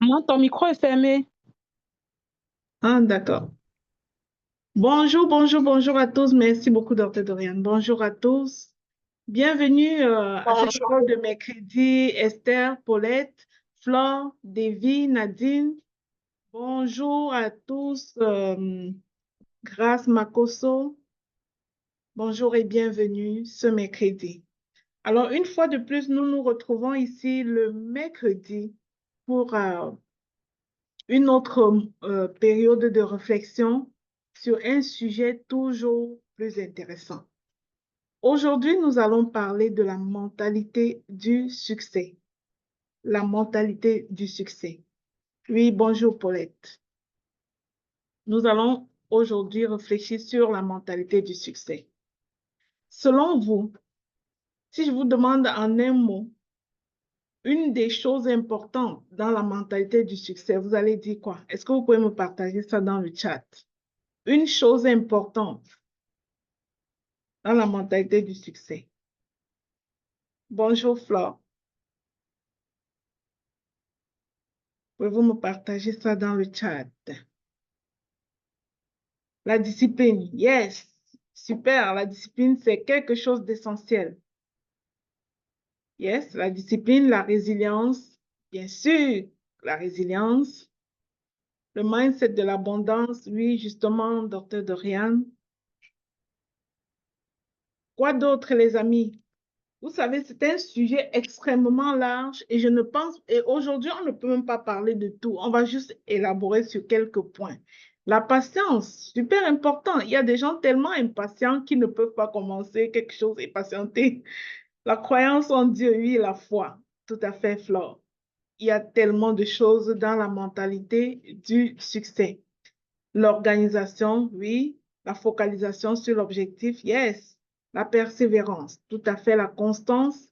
Non, ton micro est fermé. Ah, d'accord. Bonjour, bonjour, bonjour à tous. Merci beaucoup, Dr. Dorian. Bonjour à tous. Bienvenue à cette Bonjour. école de mercredi. Esther, Paulette, Flore, Davy, Nadine. Bonjour à tous. Grâce Makoso. Bonjour et bienvenue ce mercredi. Alors, une fois de plus, nous nous retrouvons ici le mercredi pour une autre période de réflexion sur un sujet toujours plus intéressant. Aujourd'hui, nous allons parler de la mentalité du succès. La mentalité du succès. Oui, bonjour Paulette. Nous allons aujourd'hui réfléchir sur la mentalité du succès. Selon vous, si je vous demande en un mot, une des choses importantes dans la mentalité du succès, vous allez dire quoi? Est-ce que vous pouvez me partager ça dans le chat? Une chose importante dans la mentalité du succès. Bonjour Flore. Pouvez-vous me partager ça dans le chat? La discipline, yes, super. La discipline, c'est quelque chose d'essentiel. Yes, la discipline, la résilience, bien sûr, la résilience, le mindset de l'abondance, oui, justement, docteur Dorian. Quoi d'autre, les amis? Vous savez, c'est un sujet extrêmement large et je ne pense, et aujourd'hui, on ne peut même pas parler de tout. On va juste élaborer sur quelques points. La patience, super important. Il y a des gens tellement impatients qui ne peuvent pas commencer quelque chose et patienter. La croyance en Dieu, oui, la foi. Tout à fait, Flore. Il y a tellement de choses dans la mentalité du succès. L'organisation, oui. La focalisation sur l'objectif, yes. La persévérance, tout à fait. La constance,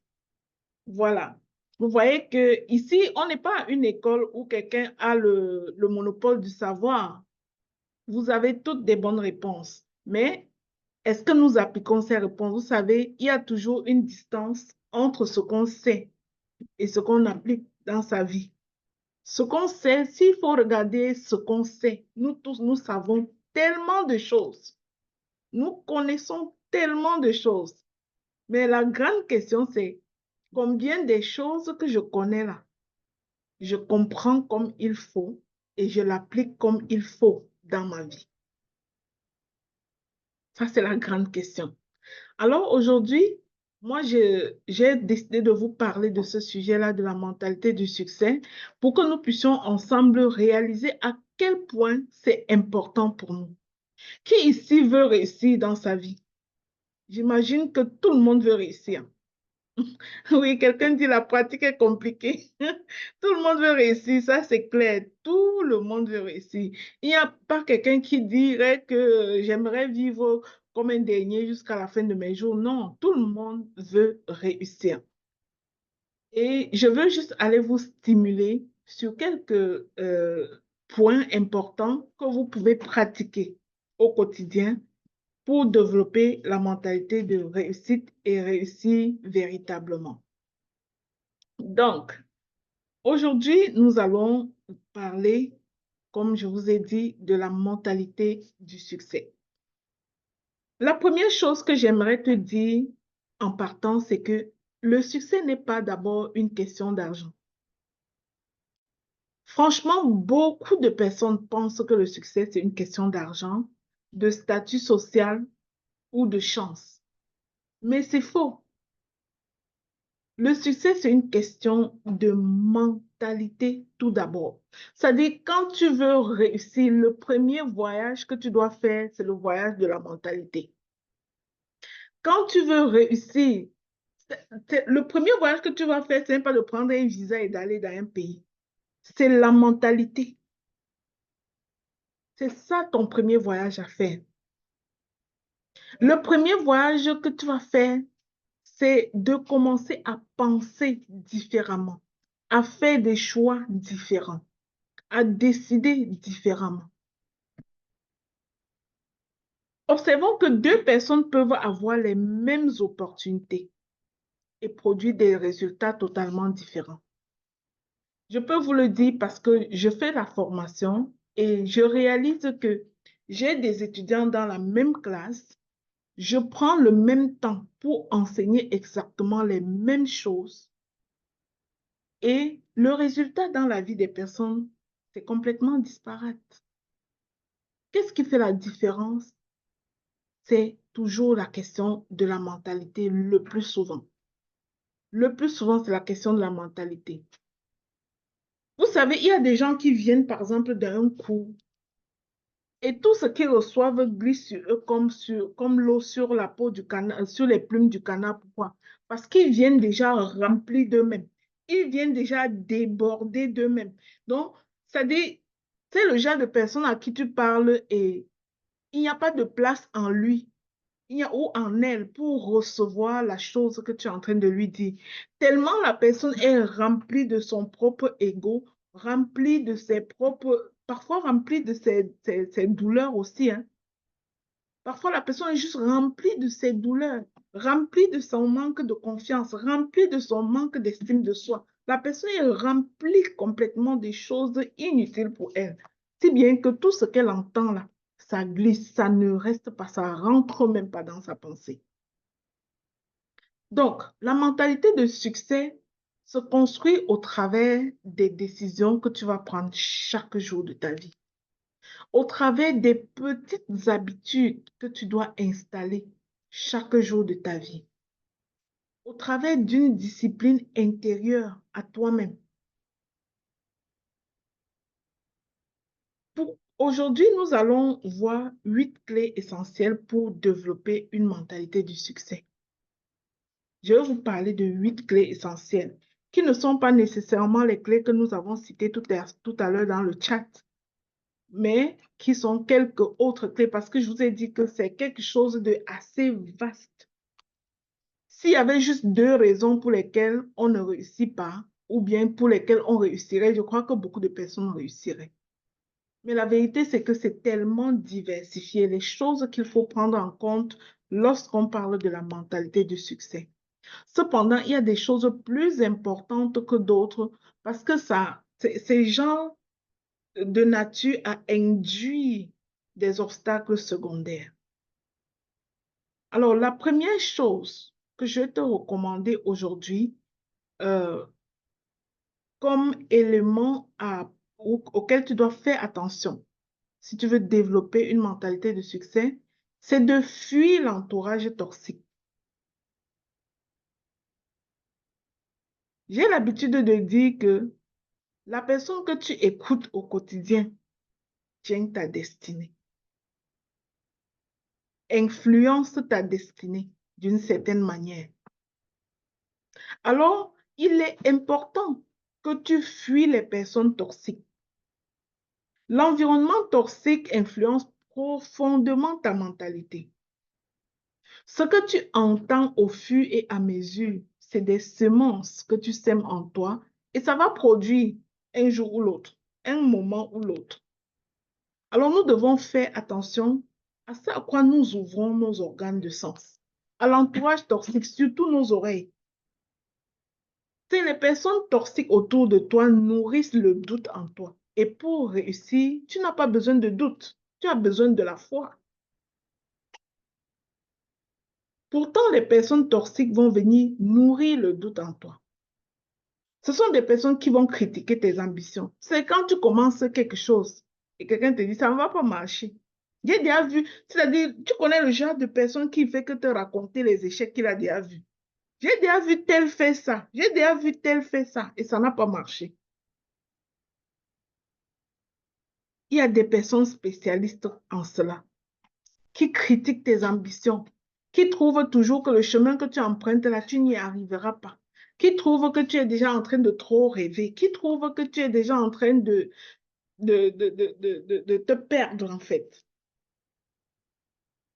voilà. Vous voyez que ici, on n'est pas une école où quelqu'un a le monopole du savoir. Vous avez toutes des bonnes réponses. Mais est-ce que nous appliquons ces réponses? Vous savez, il y a toujours une distance entre ce qu'on sait et ce qu'on applique dans sa vie. Ce qu'on sait, s'il faut regarder ce qu'on sait, nous tous, nous savons tellement de choses. Nous connaissons tellement de choses. Mais la grande question, c'est combien des choses que je connais là, je comprends comme il faut et je l'applique comme il faut dans ma vie. Ça, c'est la grande question. Alors aujourd'hui, moi, j'ai décidé de vous parler de ce sujet-là, de la mentalité du succès, pour que nous puissions ensemble réaliser à quel point c'est important pour nous. Qui ici veut réussir dans sa vie? J'imagine que tout le monde veut réussir. Oui, quelqu'un dit la pratique est compliquée. Tout le monde veut réussir, ça c'est clair. Tout le monde veut réussir. Il n'y a pas quelqu'un qui dirait que j'aimerais vivre comme un dernier jusqu'à la fin de mes jours. Non, tout le monde veut réussir. Et je veux juste aller vous stimuler sur quelques points importants que vous pouvez pratiquer au quotidien pour développer la mentalité de réussite et réussir véritablement. Donc, aujourd'hui, nous allons parler, comme je vous ai dit, de la mentalité du succès. La première chose que j'aimerais te dire en partant, c'est que le succès n'est pas d'abord une question d'argent. Franchement, beaucoup de personnes pensent que le succès, c'est une question d'argent, de statut social ou de chance. Mais c'est faux. Le succès, c'est une question de mentalité tout d'abord. C'est-à-dire, quand tu veux réussir, le premier voyage que tu dois faire, c'est le voyage de la mentalité. Quand tu veux réussir, le premier voyage que tu vas faire, ce n'est pas de prendre un visa et d'aller dans un pays. C'est la mentalité. C'est ça ton premier voyage à faire. Le premier voyage que tu vas faire, c'est de commencer à penser différemment, à faire des choix différents, à décider différemment. Observons que deux personnes peuvent avoir les mêmes opportunités et produire des résultats totalement différents. Je peux vous le dire parce que je fais la formation et je réalise que j'ai des étudiants dans la même classe. Je prends le même temps pour enseigner exactement les mêmes choses et le résultat dans la vie des personnes, c'est complètement disparate. Qu'est-ce qui fait la différence? C'est toujours la question de la mentalité le plus souvent. Le plus souvent, c'est la question de la mentalité. Vous savez, il y a des gens qui viennent, par exemple, d'un cours et tout ce qu'ils reçoivent glisse sur eux comme l'eau sur la peau du canard, sur les plumes du canard. Pourquoi? Parce qu'ils viennent déjà remplis d'eux-mêmes. Ils viennent déjà débordés d'eux-mêmes. Donc, ça dit, c'est le genre de personne à qui tu parles et il n'y a pas de place en lui. Il y a ou en elle pour recevoir la chose que tu es en train de lui dire. Tellement la personne est remplie de son propre ego, remplie de ses propres, parfois remplie de ses douleurs aussi, hein. Parfois la personne est juste remplie de ses douleurs, remplie de son manque de confiance, remplie de son manque d'estime de soi. La personne est remplie complètement des choses inutiles pour elle. Si bien que tout ce qu'elle entend là, ça glisse, ça ne reste pas, ça rentre même pas dans sa pensée. Donc, la mentalité de succès se construit au travers des décisions que tu vas prendre chaque jour de ta vie, au travers des petites habitudes que tu dois installer chaque jour de ta vie, au travers d'une discipline intérieure à toi-même. Aujourd'hui, nous allons voir 8 clés essentielles pour développer une mentalité du succès. Je vais vous parler de 8 clés essentielles qui ne sont pas nécessairement les clés que nous avons citées tout à l'heure dans le chat, mais qui sont quelques autres clés parce que je vous ai dit que c'est quelque chose de assez vaste. S'il y avait juste 2 raisons pour lesquelles on ne réussit pas ou bien pour lesquelles on réussirait, je crois que beaucoup de personnes réussiraient. Mais la vérité, c'est que c'est tellement diversifié, les choses qu'il faut prendre en compte lorsqu'on parle de la mentalité du succès. Cependant, il y a des choses plus importantes que d'autres parce que c'est genre de nature à induire des obstacles secondaires. Alors, la première chose que je vais te recommander aujourd'hui euh, comme élément auquel tu dois faire attention si tu veux développer une mentalité de succès, c'est de fuir l'entourage toxique. J'ai l'habitude de dire que la personne que tu écoutes au quotidien tient ta destinée, influence ta destinée d'une certaine manière. Alors, il est important que tu fuis les personnes toxiques. L'environnement toxique influence profondément ta mentalité. Ce que tu entends au fur et à mesure, c'est des semences que tu sèmes en toi et ça va produire un jour ou l'autre, un moment ou l'autre. Alors nous devons faire attention à ce à quoi nous ouvrons nos organes de sens, à l'entourage toxique, surtout nos oreilles. Les personnes toxiques autour de toi nourrissent le doute en toi. Et pour réussir, tu n'as pas besoin de doute, tu as besoin de la foi. Pourtant, les personnes toxiques vont venir nourrir le doute en toi. Ce sont des personnes qui vont critiquer tes ambitions. C'est quand tu commences quelque chose et quelqu'un te dit, ça ne va pas marcher. J'ai déjà vu, c'est-à-dire, tu connais le genre de personne qui fait que te raconter les échecs qu'il a déjà vus. J'ai déjà vu tel faire ça, j'ai déjà vu tel faire ça et ça n'a pas marché. Il y a des personnes spécialistes en cela qui critiquent tes ambitions, qui trouvent toujours que le chemin que tu empruntes là, tu n'y arriveras pas, qui trouvent que tu es déjà en train de trop rêver, qui trouvent que tu es déjà en train de te perdre en fait.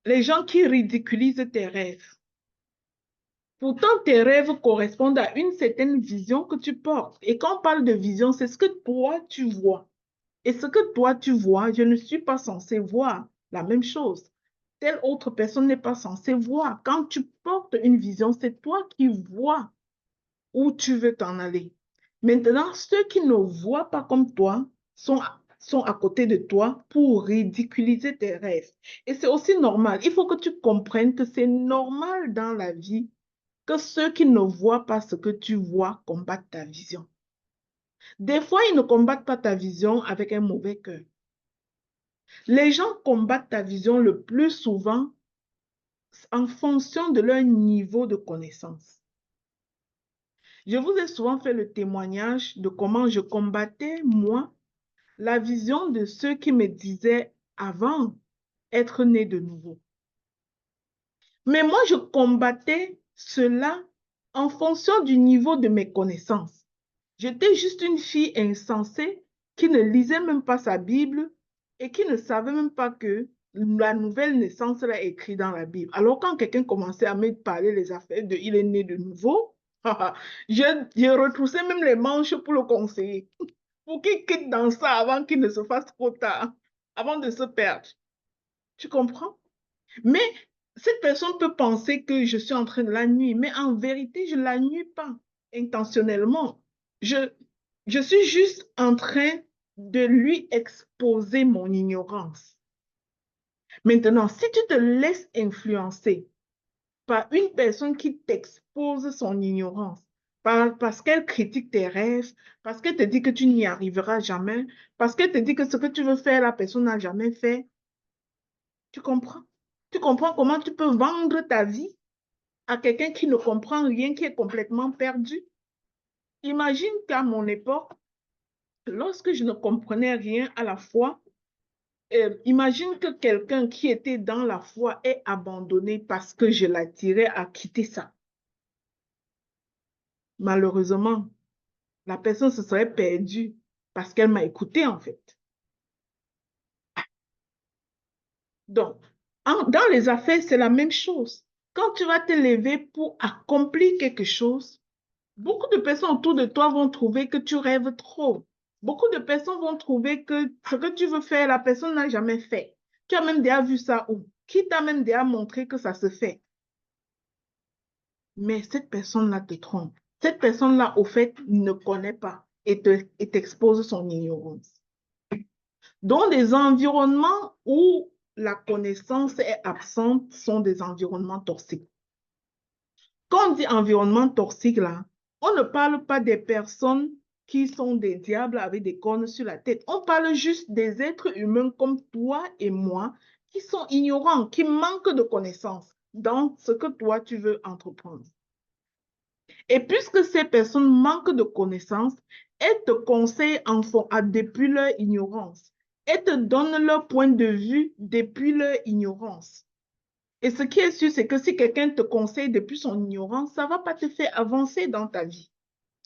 Les gens qui ridiculisent tes rêves. Pourtant, tes rêves correspondent à une certaine vision que tu portes. Et quand on parle de vision, c'est ce que toi, tu vois. Et ce que toi, tu vois, je ne suis pas censé voir la même chose. Telle autre personne n'est pas censée voir. Quand tu portes une vision, c'est toi qui vois où tu veux t'en aller. Maintenant, ceux qui ne voient pas comme toi sont à côté de toi pour ridiculiser tes rêves. Et c'est aussi normal. Il faut que tu comprennes que c'est normal dans la vie que ceux qui ne voient pas ce que tu vois combattent ta vision. Des fois, ils ne combattent pas ta vision avec un mauvais cœur. Les gens combattent ta vision le plus souvent en fonction de leur niveau de connaissance. Je vous ai souvent fait le témoignage de comment je combattais, moi, la vision de ceux qui me disaient avant être né de nouveau. Mais moi, je combattais cela en fonction du niveau de mes connaissances. J'étais juste une fille insensée qui ne lisait même pas sa Bible et qui ne savait même pas que la nouvelle naissance là est écrite dans la Bible. Alors quand quelqu'un commençait à me parler les affaires de il est né de nouveau, je retroussais même les manches pour le conseiller, pour qu'il quitte dans ça avant qu'il ne se fasse trop tard, avant de se perdre. Tu comprends? Mais cette personne peut penser que je suis en train de la nuire, mais en vérité, je ne la nuis pas intentionnellement. Je, je suis juste en train de lui exposer mon ignorance. Maintenant, si tu te laisses influencer par une personne qui t'expose son ignorance, parce qu'elle critique tes rêves, parce qu'elle te dit que tu n'y arriveras jamais, parce qu'elle te dit que ce que tu veux faire, la personne n'a jamais fait, tu comprends? Tu comprends comment tu peux vendre ta vie à quelqu'un qui ne comprend rien, qui est complètement perdu? Imagine qu'à mon époque, lorsque je ne comprenais rien à la foi, imagine que quelqu'un qui était dans la foi ait abandonné parce que je l'attirais à quitter ça. Malheureusement, la personne se serait perdue parce qu'elle m'a écouté en fait. Donc, dans les affaires, c'est la même chose. Quand tu vas te lever pour accomplir quelque chose, beaucoup de personnes autour de toi vont trouver que tu rêves trop. Beaucoup de personnes vont trouver que ce que tu veux faire, la personne n'a jamais fait. Tu as même déjà vu ça où? Qui t'a même déjà montré que ça se fait? Mais cette personne-là te trompe. Cette personne-là, au fait, ne connaît pas et t'expose son ignorance. Donc, des environnements où la connaissance est absente sont des environnements toxiques. Quand on dit environnement toxique, là, on ne parle pas des personnes qui sont des diables avec des cornes sur la tête. On parle juste des êtres humains comme toi et moi qui sont ignorants, qui manquent de connaissances dans ce que toi tu veux entreprendre. Et puisque ces personnes manquent de connaissances, elles te conseillent depuis leur ignorance. Elles te donnent leur point de vue depuis leur ignorance. Et ce qui est sûr, c'est que si quelqu'un te conseille depuis son ignorance, ça ne va pas te faire avancer dans ta vie.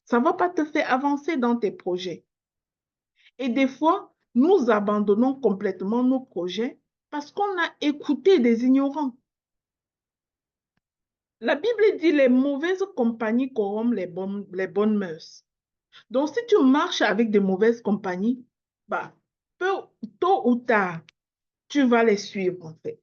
Ça ne va pas te faire avancer dans tes projets. Et des fois, nous abandonnons complètement nos projets parce qu'on a écouté des ignorants. La Bible dit les mauvaises compagnies corrompent les bonnes mœurs. Donc, si tu marches avec de mauvaises compagnies, bah, tôt ou tard, tu vas les suivre en fait.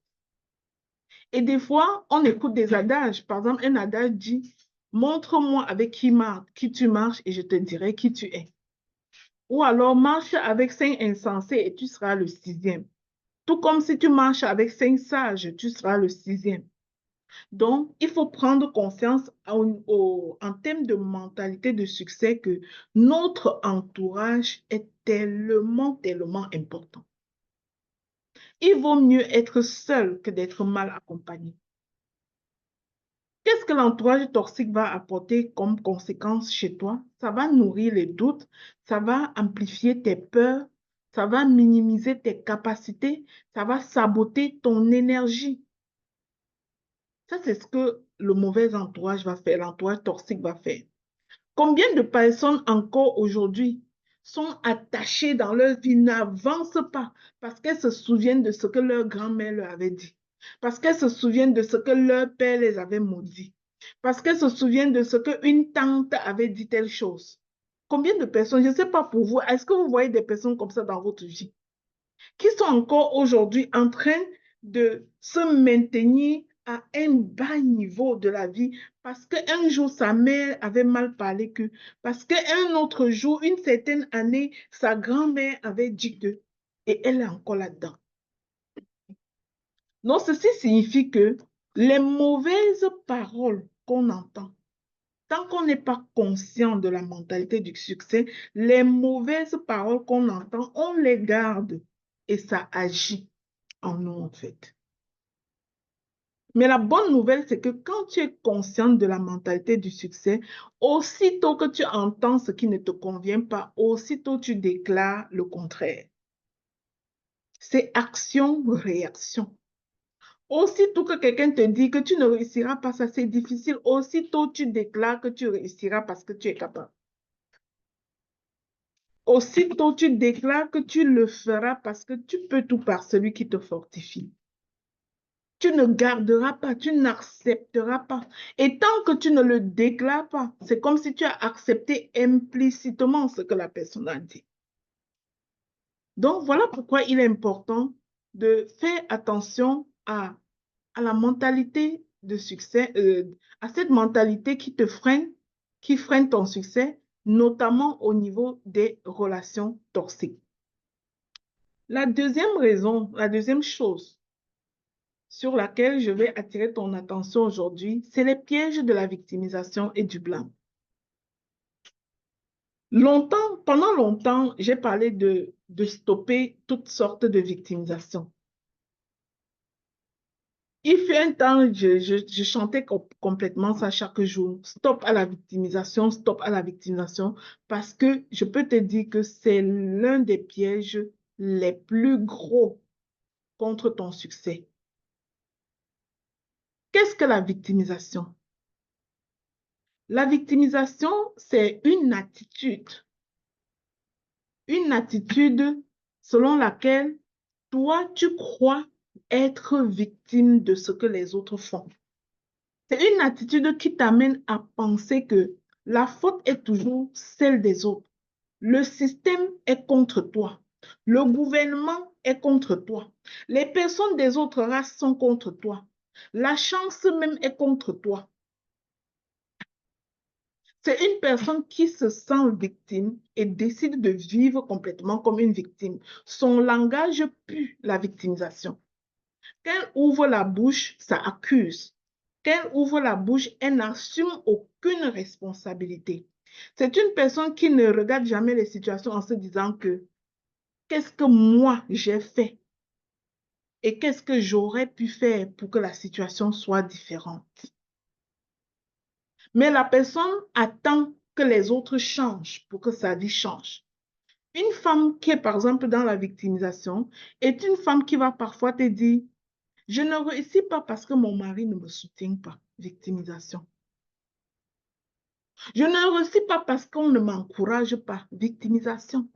Et des fois, on écoute des adages. Par exemple, un adage dit, montre-moi avec qui tu marches et je te dirai qui tu es. Ou alors, marche avec 5 insensés et tu seras le 6e. Tout comme si tu marches avec 5 sages, tu seras le 6e. Donc, il faut prendre conscience en termes de mentalité de succès que notre entourage est tellement, tellement important. Il vaut mieux être seul que d'être mal accompagné. Qu'est-ce que l'entourage toxique va apporter comme conséquence chez toi? Ça va nourrir les doutes, ça va amplifier tes peurs, ça va minimiser tes capacités, ça va saboter ton énergie. Ça, c'est ce que le mauvais entourage va faire, l'entourage toxique va faire. Combien de personnes encore aujourd'hui sont attachées dans leur vie, n'avancent pas parce qu'elles se souviennent de ce que leur grand-mère leur avait dit, parce qu'elles se souviennent de ce que leur père les avait maudits, parce qu'elles se souviennent de ce qu'une tante avait dit telle chose. Combien de personnes, je ne sais pas pour vous, est-ce que vous voyez des personnes comme ça dans votre vie, qui sont encore aujourd'hui en train de se maintenir à un bas niveau de la vie parce qu'un jour, sa mère avait mal parlé que, parce qu'un autre jour, une certaine année, sa grand-mère avait dit que, et elle est encore là-dedans. Donc, ceci signifie que les mauvaises paroles qu'on entend, tant qu'on n'est pas conscient de la mentalité du succès, les mauvaises paroles qu'on entend, on les garde et ça agit en nous, en fait. Mais la bonne nouvelle, c'est que quand tu es conscient de la mentalité du succès, aussitôt que tu entends ce qui ne te convient pas, aussitôt tu déclares le contraire. C'est action-réaction. Aussitôt que quelqu'un te dit que tu ne réussiras pas, ça c'est difficile, aussitôt tu déclares que tu réussiras parce que tu es capable. Aussitôt tu déclares que tu le feras parce que tu peux tout par celui qui te fortifie. Tu ne garderas pas, tu n'accepteras pas. Et tant que tu ne le déclares pas, c'est comme si tu as accepté implicitement ce que la personne a dit. Donc, voilà pourquoi il est important de faire attention à la mentalité de succès, à cette mentalité qui freine ton succès, notamment au niveau des relations toxiques. La deuxième raison, la deuxième chose sur laquelle je vais attirer ton attention aujourd'hui, c'est les pièges de la victimisation et du blâme. Pendant longtemps, j'ai parlé de stopper toutes sortes de victimisation. Il fut un temps, je chantais complètement ça chaque jour. Stop à la victimisation, stop à la victimisation, parce que je peux te dire que c'est l'un des pièges les plus gros contre ton succès. Qu'est-ce que la victimisation? La victimisation, c'est une attitude selon laquelle toi, tu crois être victime de ce que les autres font. C'est une attitude qui t'amène à penser que la faute est toujours celle des autres. Le système est contre toi. Le gouvernement est contre toi. Les personnes des autres races sont contre toi. La chance même est contre toi. C'est une personne qui se sent victime et décide de vivre complètement comme une victime. Son langage pue la victimisation. Quand elle ouvre la bouche, ça accuse. Quand elle ouvre la bouche, elle n'assume aucune responsabilité. C'est une personne qui ne regarde jamais les situations en se disant que qu'est-ce que moi j'ai fait et qu'est-ce que j'aurais pu faire pour que la situation soit différente. Mais la personne attend que les autres changent pour que sa vie change. Une femme qui est par exemple dans la victimisation est une femme qui va parfois te dire je ne réussis pas parce que mon mari ne me soutient pas. Victimisation. Je ne réussis pas parce qu'on ne m'encourage pas. Victimisation.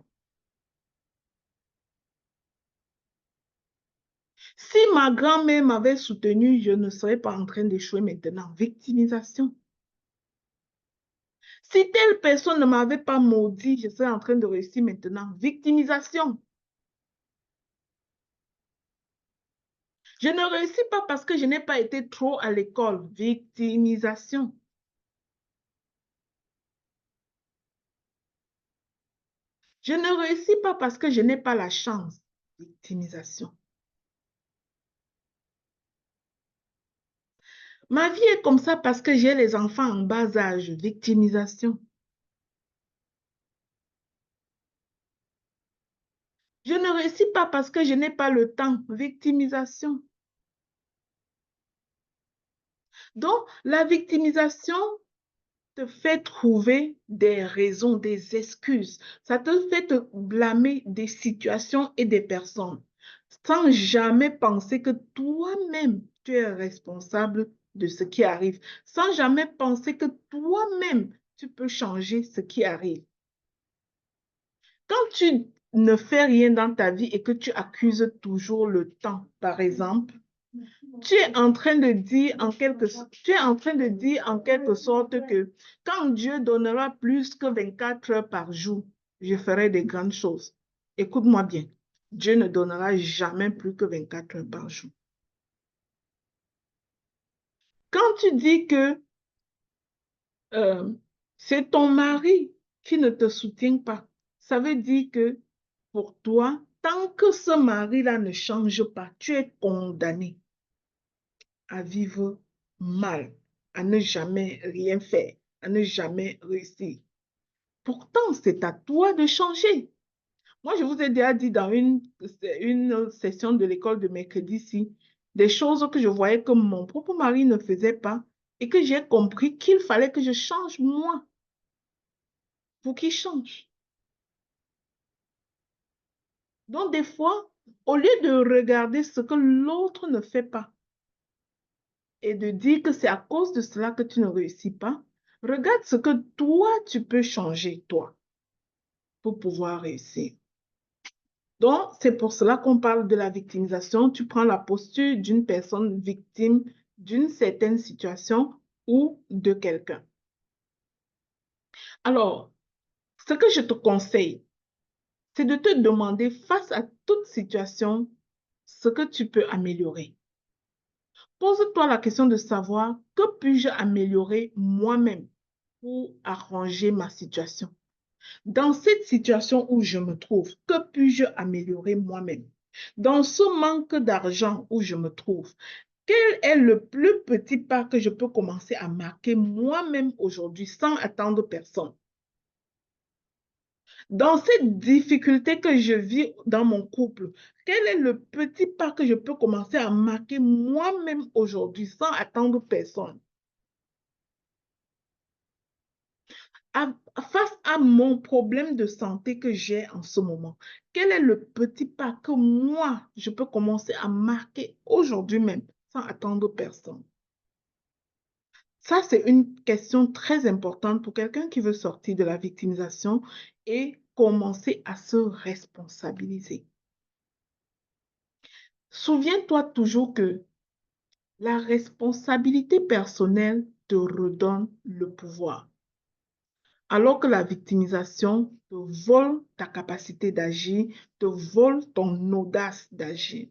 Si ma grand-mère m'avait soutenue, je ne serais pas en train d'échouer maintenant. Victimisation. Si telle personne ne m'avait pas maudit, je serais en train de réussir maintenant. Victimisation. Je ne réussis pas parce que je n'ai pas été trop à l'école. Victimisation. Je ne réussis pas parce que je n'ai pas la chance. Victimisation. Ma vie est comme ça parce que j'ai les enfants en bas âge. Victimisation. Je ne réussis pas parce que je n'ai pas le temps. Victimisation. Donc, la victimisation te fait trouver des raisons, des excuses. Ça te fait te blâmer des situations et des personnes sans jamais penser que toi-même, tu es responsable de ce qui arrive, sans jamais penser que toi-même, tu peux changer ce qui arrive. Quand tu ne fais rien dans ta vie et que tu accuses toujours le temps, par exemple, tu es en train de dire en quelque sorte que quand Dieu donnera plus que 24 heures par jour, je ferai des grandes choses. Écoute-moi bien, Dieu ne donnera jamais plus que 24 heures par jour. Quand tu dis que c'est ton mari qui ne te soutient pas, ça veut dire que pour toi, tant que ce mari-là ne change pas, tu es condamné à vivre mal, à ne jamais rien faire, à ne jamais réussir. Pourtant, c'est à toi de changer. Moi, je vous ai déjà dit dans une session de l'école de mercredi ici, des choses que je voyais que mon propre mari ne faisait pas et que j'ai compris qu'il fallait que je change moi pour qu'il change. Donc, des fois, au lieu de regarder ce que l'autre ne fait pas et de dire que c'est à cause de cela que tu ne réussis pas, regarde ce que toi, tu peux changer, toi, pour pouvoir réussir. Donc, c'est pour cela qu'on parle de la victimisation. Tu prends la posture d'une personne victime d'une certaine situation ou de quelqu'un. Alors, ce que je te conseille, c'est de te demander face à toute situation ce que tu peux améliorer. Pose-toi la question de savoir que puis-je améliorer moi-même pour arranger ma situation. Dans cette situation où je me trouve, que puis-je améliorer moi-même? Dans ce manque d'argent où je me trouve, quel est le plus petit pas que je peux commencer à marquer moi-même aujourd'hui sans attendre personne? Dans cette difficulté que je vis dans mon couple, quel est le petit pas que je peux commencer à marquer moi-même aujourd'hui sans attendre personne? Face à mon problème de santé que j'ai en ce moment, quel est le petit pas que moi, je peux commencer à marquer aujourd'hui même sans attendre personne? Ça, c'est une question très importante pour quelqu'un qui veut sortir de la victimisation et commencer à se responsabiliser. Souviens-toi toujours que la responsabilité personnelle te redonne le pouvoir. Alors que la victimisation te vole ta capacité d'agir, te vole ton audace d'agir.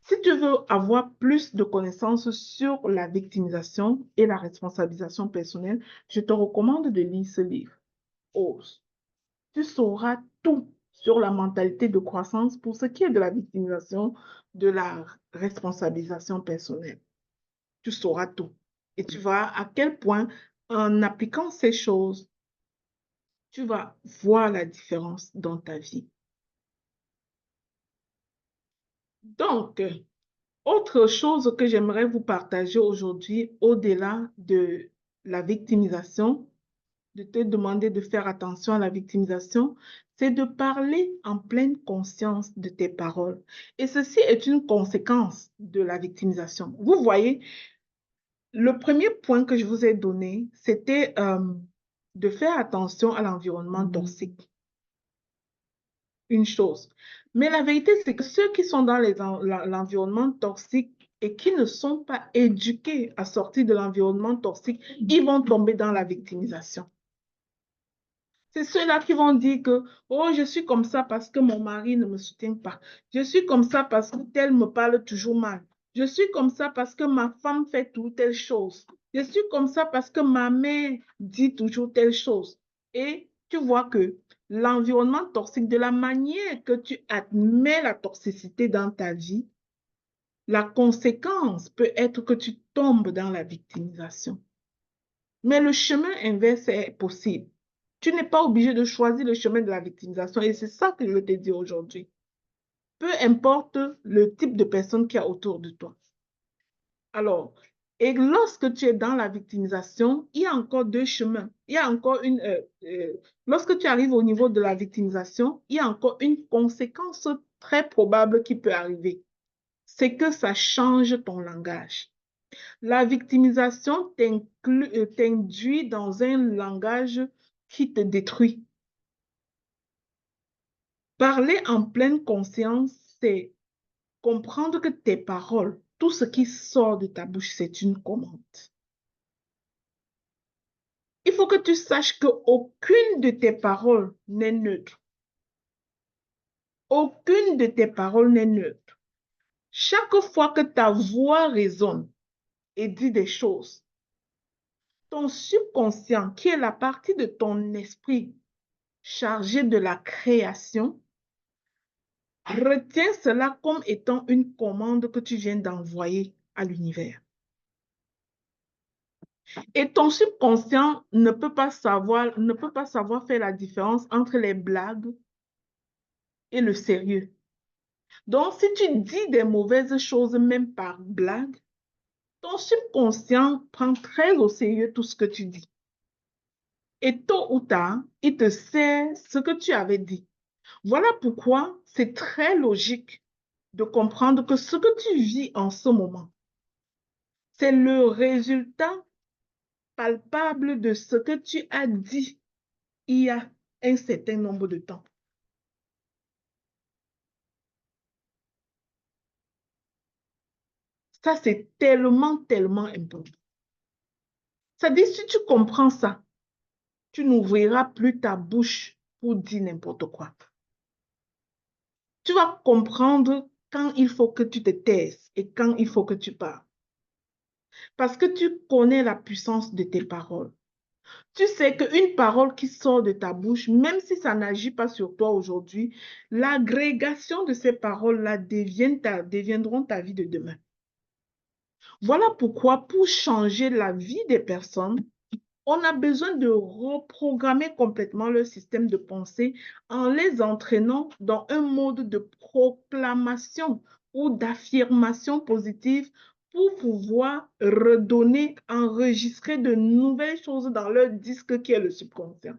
Si tu veux avoir plus de connaissances sur la victimisation et la responsabilisation personnelle, je te recommande de lire ce livre. Ose. Tu sauras tout sur la mentalité de croissance pour ce qui est de la victimisation, de la responsabilisation personnelle. Tu sauras tout. Et tu verras à quel point, en appliquant ces choses, tu vas voir la différence dans ta vie. Donc, autre chose que j'aimerais vous partager aujourd'hui, au-delà de la victimisation, de te demander de faire attention à la victimisation, c'est de parler en pleine conscience de tes paroles. Et ceci est une conséquence de la victimisation. Vous voyez, le premier point que je vous ai donné, c'était de faire attention à l'environnement toxique. Une chose. Mais la vérité, c'est que ceux qui sont dans l'environnement toxique et qui ne sont pas éduqués à sortir de l'environnement toxique, ils vont tomber dans la victimisation. C'est ceux-là qui vont dire que, oh, je suis comme ça parce que mon mari ne me soutient pas. Je suis comme ça parce que tel me parle toujours mal. Je suis comme ça parce que ma femme fait telle chose. Je suis comme ça parce que ma mère dit toujours telle chose. Et tu vois que l'environnement toxique, de la manière que tu admets la toxicité dans ta vie, la conséquence peut être que tu tombes dans la victimisation. Mais le chemin inverse est possible. Tu n'es pas obligé de choisir le chemin de la victimisation et c'est ça que je veux te dire aujourd'hui. Peu importe le type de personne qu'il y a autour de toi. Alors, et lorsque tu es dans la victimisation, il y a encore deux chemins. Il y a encore lorsque tu arrives au niveau de la victimisation, il y a encore une conséquence très probable qui peut arriver. C'est que ça change ton langage. La victimisation t'induit dans un langage qui te détruit. Parler en pleine conscience, c'est comprendre que tes paroles, tout ce qui sort de ta bouche, c'est une commande. Il faut que tu saches qu'aucune de tes paroles n'est neutre. Aucune de tes paroles n'est neutre. Chaque fois que ta voix résonne, et dit des choses. Ton subconscient, qui est la partie de ton esprit chargée de la création, retient cela comme étant une commande que tu viens d'envoyer à l'univers. Et ton subconscient ne peut pas savoir faire la différence entre les blagues et le sérieux. Donc, si tu dis des mauvaises choses, même par blague, ton subconscient prend très au sérieux tout ce que tu dis. Et tôt ou tard, il te sert ce que tu avais dit. Voilà pourquoi c'est très logique de comprendre que ce que tu vis en ce moment, c'est le résultat palpable de ce que tu as dit il y a un certain nombre de temps. Ça, c'est tellement, tellement important. C'est-à-dire, si tu comprends ça, tu n'ouvriras plus ta bouche pour dire n'importe quoi. Tu vas comprendre quand il faut que tu te taises et quand il faut que tu parles. Parce que tu connais la puissance de tes paroles. Tu sais qu'une parole qui sort de ta bouche, même si ça n'agit pas sur toi aujourd'hui, l'agrégation de ces paroles-là deviendront ta vie de demain. Voilà pourquoi, pour changer la vie des personnes, on a besoin de reprogrammer complètement leur système de pensée en les entraînant dans un mode de proclamation ou d'affirmation positive pour pouvoir redonner, enregistrer de nouvelles choses dans leur disque qui est le subconscient,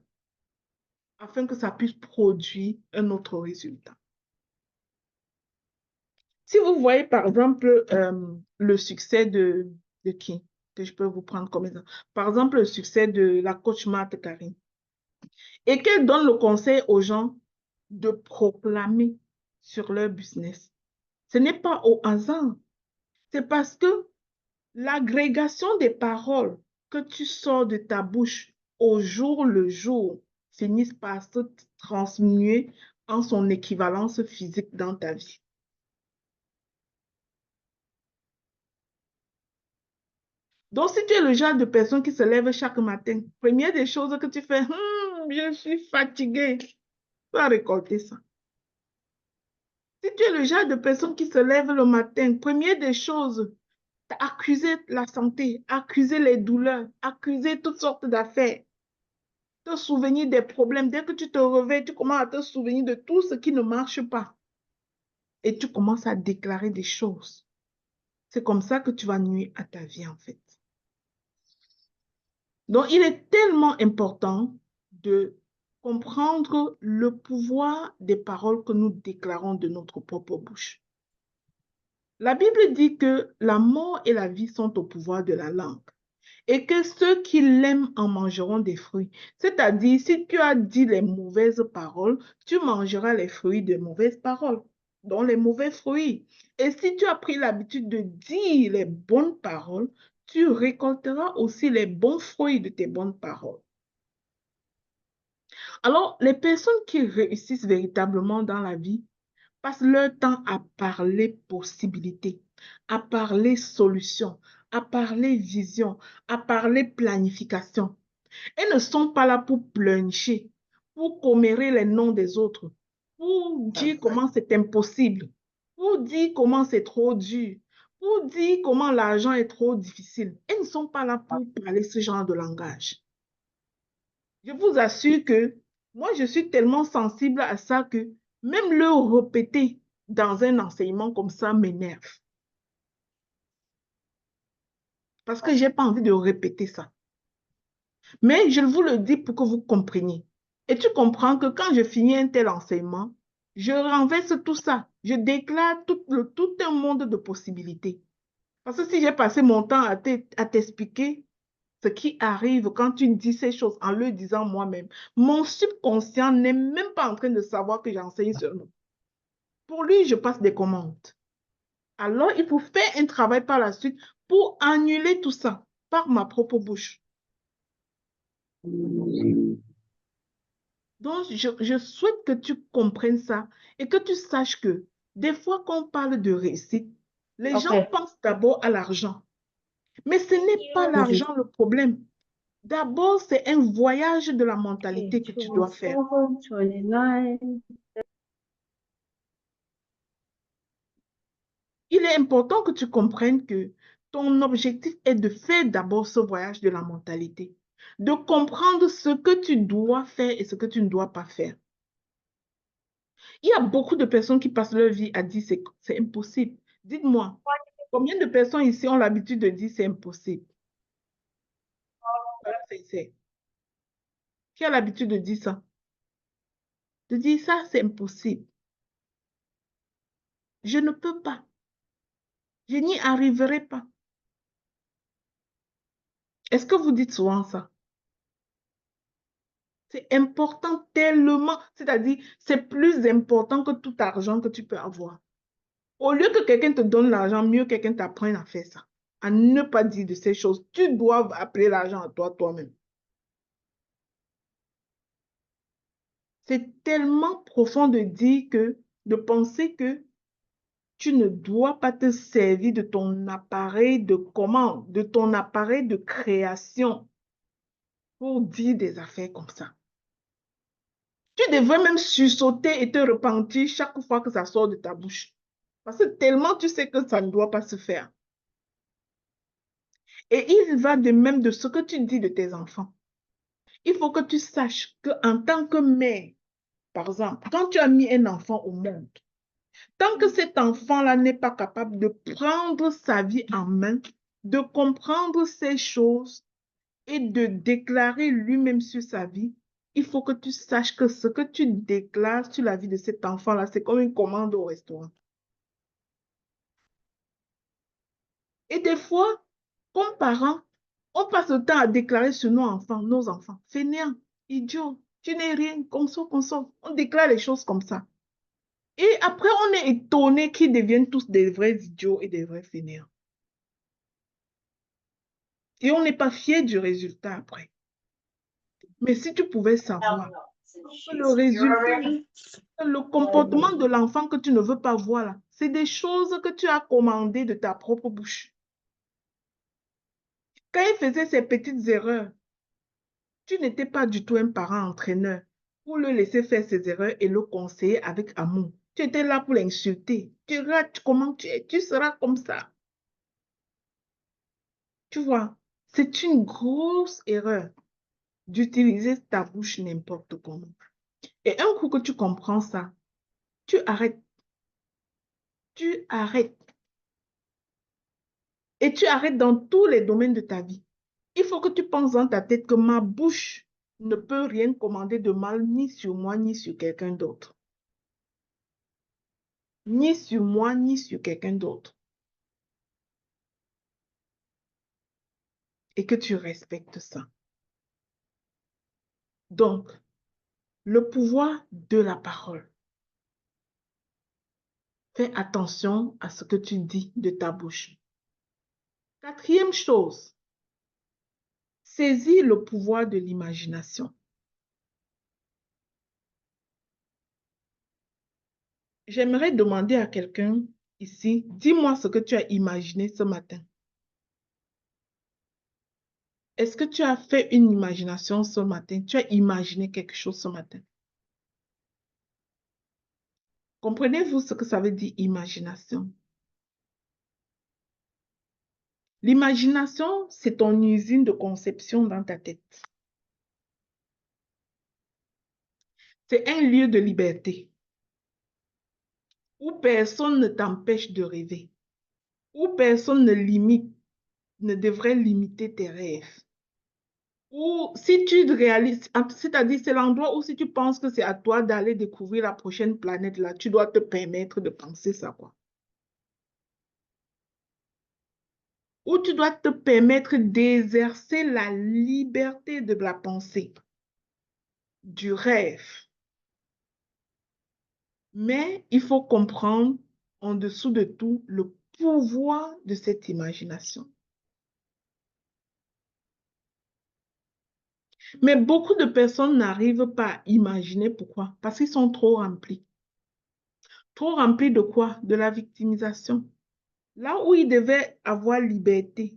afin que ça puisse produire un autre résultat. Si vous voyez par exemple le succès de qui, que je peux vous prendre comme exemple, par exemple le succès de la coach Marthe Karine, et qu'elle donne le conseil aux gens de proclamer sur leur business. Ce n'est pas au hasard. C'est parce que l'agrégation des paroles que tu sors de ta bouche au jour le jour finissent par se transmuer en son équivalence physique dans ta vie. Donc, si tu es le genre de personne qui se lève chaque matin, première des choses que tu fais, je suis fatiguée, tu vas récolter ça. Si tu es le genre de personne qui se lève le matin, première des choses, accuser la santé, accuser les douleurs, accuser toutes sortes d'affaires, te souvenir des problèmes. Dès que tu te réveilles, tu commences à te souvenir de tout ce qui ne marche pas. Et tu commences à déclarer des choses. C'est comme ça que tu vas nuire à ta vie, en fait. Donc, il est tellement important de comprendre le pouvoir des paroles que nous déclarons de notre propre bouche. La Bible dit que la mort et la vie sont au pouvoir de la langue et que ceux qui l'aiment en mangeront des fruits. C'est-à-dire, si tu as dit les mauvaises paroles, tu mangeras les fruits des mauvaises paroles, donc les mauvais fruits. Et si tu as pris l'habitude de dire les bonnes paroles, tu récolteras aussi les bons fruits de tes bonnes paroles. Alors, les personnes qui réussissent véritablement dans la vie passent leur temps à parler possibilités, à parler solutions, à parler vision, à parler planification. Elles ne sont pas là pour pleurnicher, pour commérer les noms des autres, pour dire comment c'est impossible, pour dire comment c'est trop dur, pour dire comment l'argent est trop difficile. Elles ne sont pas là pour parler ce genre de langage. Je vous assure que moi, je suis tellement sensible à ça que même le répéter dans un enseignement comme ça m'énerve. Parce que je n'ai pas envie de répéter ça. Mais je vous le dis pour que vous compreniez. Et tu comprends que quand je finis un tel enseignement, je renverse tout ça. Je déclare tout un monde de possibilités. Parce que si j'ai passé mon temps à t'expliquer ce qui arrive quand tu dis ces choses en le disant moi-même, mon subconscient n'est même pas en train de savoir que j'enseigne seulement. Pour lui, je passe des commandes. Alors, il faut faire un travail par la suite pour annuler tout ça par ma propre bouche. Donc, je souhaite que tu comprennes ça et que tu saches que des fois qu'on parle de réussite, les gens pensent d'abord à l'argent. Mais ce n'est pas l'argent le problème. D'abord, c'est un voyage de la mentalité que tu dois faire. 29. Il est important que tu comprennes que ton objectif est de faire d'abord ce voyage de la mentalité, de comprendre ce que tu dois faire et ce que tu ne dois pas faire. Il y a beaucoup de personnes qui passent leur vie à dire c'est impossible. Dites-moi, combien de personnes ici ont l'habitude de dire c'est impossible? Voilà, c'est. Qui a l'habitude de dire ça? De dire ça, c'est impossible. Je ne peux pas. Je n'y arriverai pas. Est-ce que vous dites souvent ça? C'est important tellement, c'est-à-dire, c'est plus important que tout argent que tu peux avoir. Au lieu que quelqu'un te donne l'argent, mieux quelqu'un t'apprenne à faire ça. À ne pas dire de ces choses. Tu dois appeler l'argent à toi, toi-même. C'est tellement profond de dire que, de penser que tu ne dois pas te servir de ton appareil de commande, de ton appareil de création pour dire des affaires comme ça. Tu devrais même sursauter et te repentir chaque fois que ça sort de ta bouche. Parce que tellement tu sais que ça ne doit pas se faire. Et il va de même de ce que tu dis de tes enfants. Il faut que tu saches qu'en tant que mère, par exemple, quand tu as mis un enfant au monde, tant que cet enfant-là n'est pas capable de prendre sa vie en main, de comprendre ces choses et de déclarer lui-même sur sa vie, il faut que tu saches que ce que tu déclares sur la vie de cet enfant-là, c'est comme une commande au restaurant. Et des fois, comme parents, on passe le temps à déclarer sur nos enfants, fainéants, idiots, tu n'es rien, conso, conso. On déclare les choses comme ça. Et après, on est étonné qu'ils deviennent tous des vrais idiots et des vrais fainéants. Et on n'est pas fier du résultat après. Mais si tu pouvais savoir que le résultat, le comportement de l'enfant que tu ne veux pas voir, là, c'est des choses que tu as commandées de ta propre bouche. Quand il faisait ses petites erreurs, tu n'étais pas du tout un parent entraîneur pour le laisser faire ses erreurs et le conseiller avec amour. Tu étais là pour l'insulter. Tu rates comment tu es, tu seras comme ça. Tu vois, c'est une grosse erreur d'utiliser ta bouche n'importe comment. Et un coup que tu comprends ça, tu arrêtes. Tu arrêtes. Et tu arrêtes dans tous les domaines de ta vie. Il faut que tu penses dans ta tête que ma bouche ne peut rien commander de mal ni sur moi, ni sur quelqu'un d'autre. Ni sur moi, ni sur quelqu'un d'autre. Et que tu respectes ça. Donc, le pouvoir de la parole. Fais attention à ce que tu dis de ta bouche. Quatrième chose, saisis le pouvoir de l'imagination. J'aimerais demander à quelqu'un ici, dis-moi ce que tu as imaginé ce matin. Est-ce que tu as fait une imagination ce matin? Tu as imaginé quelque chose ce matin? Comprenez-vous ce que ça veut dire imagination? L'imagination, c'est ton usine de conception dans ta tête. C'est un lieu de liberté où personne ne t'empêche de rêver, où personne ne devrait limiter tes rêves. Ou si tu réalises, c'est-à-dire c'est l'endroit où si tu penses que c'est à toi d'aller découvrir la prochaine planète, là, tu dois te permettre de penser ça, quoi. Où tu dois te permettre d'exercer la liberté de la pensée, du rêve. Mais il faut comprendre en dessous de tout le pouvoir de cette imagination. Mais beaucoup de personnes n'arrivent pas à imaginer pourquoi. Parce qu'ils sont trop remplis. Trop remplis de quoi? De la victimisation. Là où ils devaient avoir liberté,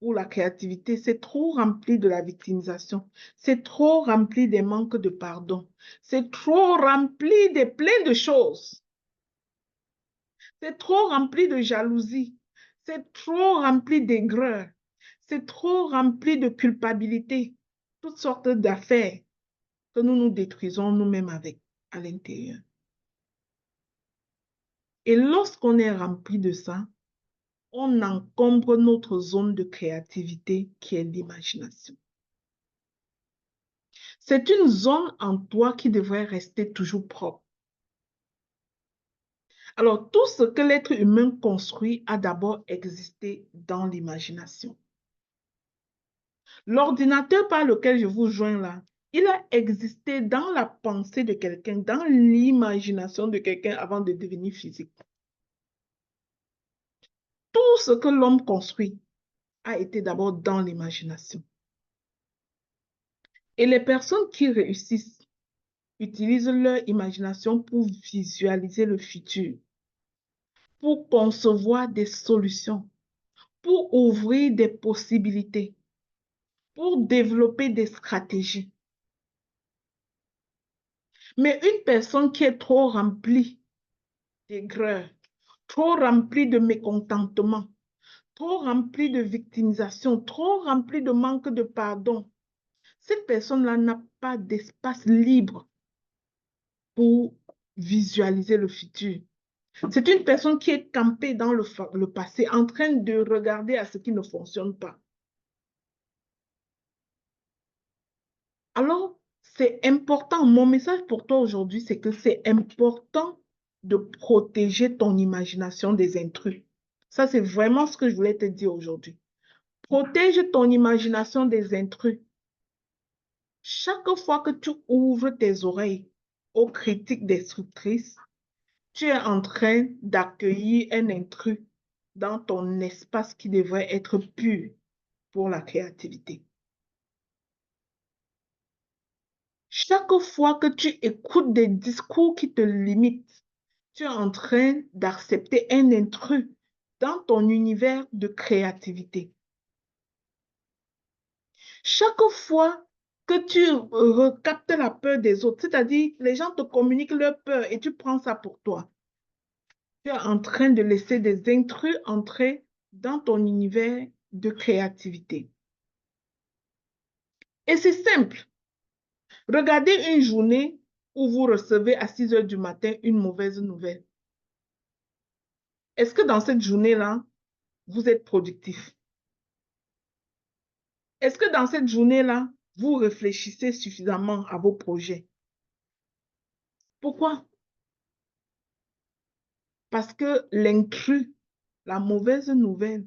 où la créativité, c'est trop rempli de la victimisation, c'est trop rempli des manques de pardon, c'est trop rempli de plein de choses, c'est trop rempli de jalousie, c'est trop rempli d'aigreur, c'est trop rempli de culpabilité, toutes sortes d'affaires que nous nous détruisons nous-mêmes avec à l'intérieur. Et lorsqu'on est rempli de ça, on encombre notre zone de créativité qui est l'imagination. C'est une zone en toi qui devrait rester toujours propre. Alors, tout ce que l'être humain construit a d'abord existé dans l'imagination. L'ordinateur par lequel je vous joins là, il a existé dans la pensée de quelqu'un, dans l'imagination de quelqu'un avant de devenir physique. Tout ce que l'homme construit a été d'abord dans l'imagination. Et les personnes qui réussissent utilisent leur imagination pour visualiser le futur, pour concevoir des solutions, pour ouvrir des possibilités, pour développer des stratégies. Mais une personne qui est trop remplie d'aigreur, trop remplie de mécontentement, trop remplie de victimisation, trop remplie de manque de pardon, cette personne-là n'a pas d'espace libre pour visualiser le futur. C'est une personne qui est campée dans le passé, en train de regarder à ce qui ne fonctionne pas. Alors, c'est important. Mon message pour toi aujourd'hui, c'est que c'est important de protéger ton imagination des intrus. Ça, c'est vraiment ce que je voulais te dire aujourd'hui. Protège ton imagination des intrus. Chaque fois que tu ouvres tes oreilles aux critiques destructrices, tu es en train d'accueillir un intrus dans ton espace qui devrait être pur pour la créativité. Chaque fois que tu écoutes des discours qui te limitent, tu es en train d'accepter un intrus dans ton univers de créativité. Chaque fois que tu recaptes la peur des autres, c'est-à-dire les gens te communiquent leur peur et tu prends ça pour toi, tu es en train de laisser des intrus entrer dans ton univers de créativité. Et c'est simple. Regardez une journée où vous recevez à 6 heures du matin une mauvaise nouvelle. Est-ce que dans cette journée-là, vous êtes productif? Est-ce que dans cette journée-là, vous réfléchissez suffisamment à vos projets? Pourquoi? Parce que l'intrus, la mauvaise nouvelle,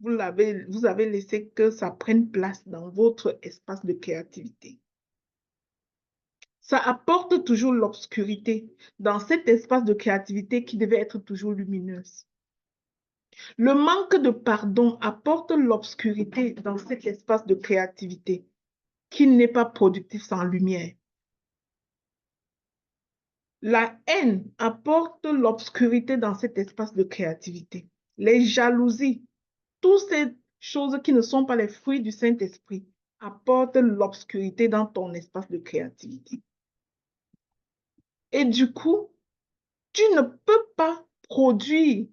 vous avez laissé que ça prenne place dans votre espace de créativité. Ça apporte toujours l'obscurité dans cet espace de créativité qui devait être toujours lumineuse. Le manque de pardon apporte l'obscurité dans cet espace de créativité qui n'est pas productif sans lumière. La haine apporte l'obscurité dans cet espace de créativité. Les jalousies, toutes ces choses qui ne sont pas les fruits du Saint-Esprit apportent l'obscurité dans ton espace de créativité. Et du coup, tu ne peux pas produire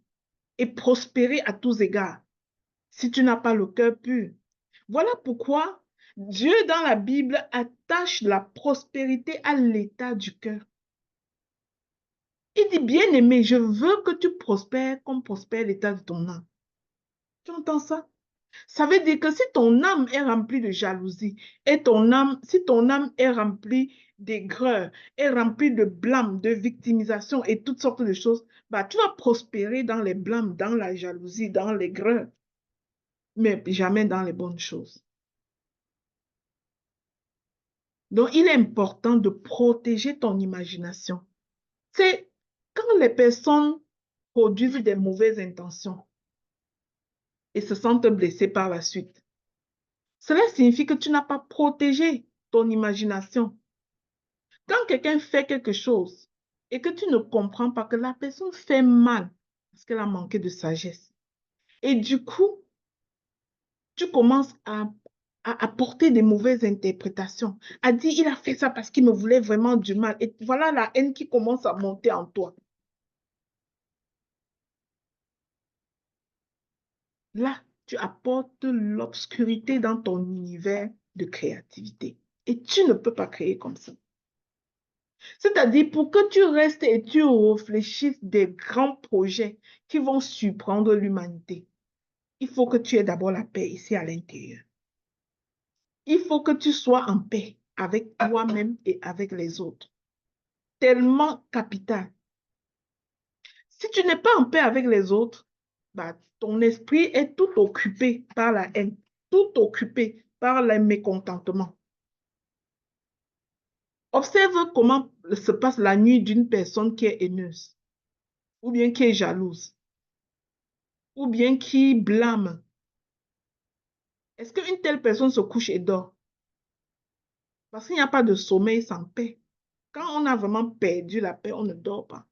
et prospérer à tous égards si tu n'as pas le cœur pur. Voilà pourquoi Dieu dans la Bible attache la prospérité à l'état du cœur. Il dit, bien-aimé, je veux que tu prospères comme prospère l'état de ton âme. Tu entends ça? Ça veut dire que si ton âme est remplie de jalousie, et si ton âme est remplie d'aigreur, est remplie de blâme, de victimisation et toutes sortes de choses, bah, tu vas prospérer dans les blâmes, dans la jalousie, dans l'aigreur, mais jamais dans les bonnes choses. Donc, il est important de protéger ton imagination. C'est quand les personnes produisent des mauvaises intentions et se sentent blessées par la suite. Cela signifie que tu n'as pas protégé ton imagination. Quand quelqu'un fait quelque chose et que tu ne comprends pas que la personne fait mal parce qu'elle a manqué de sagesse. Et du coup, tu commences à apporter des mauvaises interprétations, à dire, il a fait ça parce qu'il me voulait vraiment du mal. Et voilà la haine qui commence à monter en toi. Là, tu apportes l'obscurité dans ton univers de créativité. Et tu ne peux pas créer comme ça. C'est-à-dire, pour que tu restes et tu réfléchisses des grands projets qui vont surprendre l'humanité, il faut que tu aies d'abord la paix ici à l'intérieur. Il faut que tu sois en paix avec toi-même et avec les autres. Tellement capital. Si tu n'es pas en paix avec les autres, bah, ton esprit est tout occupé par la haine, tout occupé par le mécontentement. Observe comment se passe la nuit d'une personne qui est haineuse, ou bien qui est jalouse, ou bien qui blâme. Est-ce qu'une telle personne se couche et dort? Parce qu'il n'y a pas de sommeil sans paix. Quand on a vraiment perdu la paix, on ne dort pas.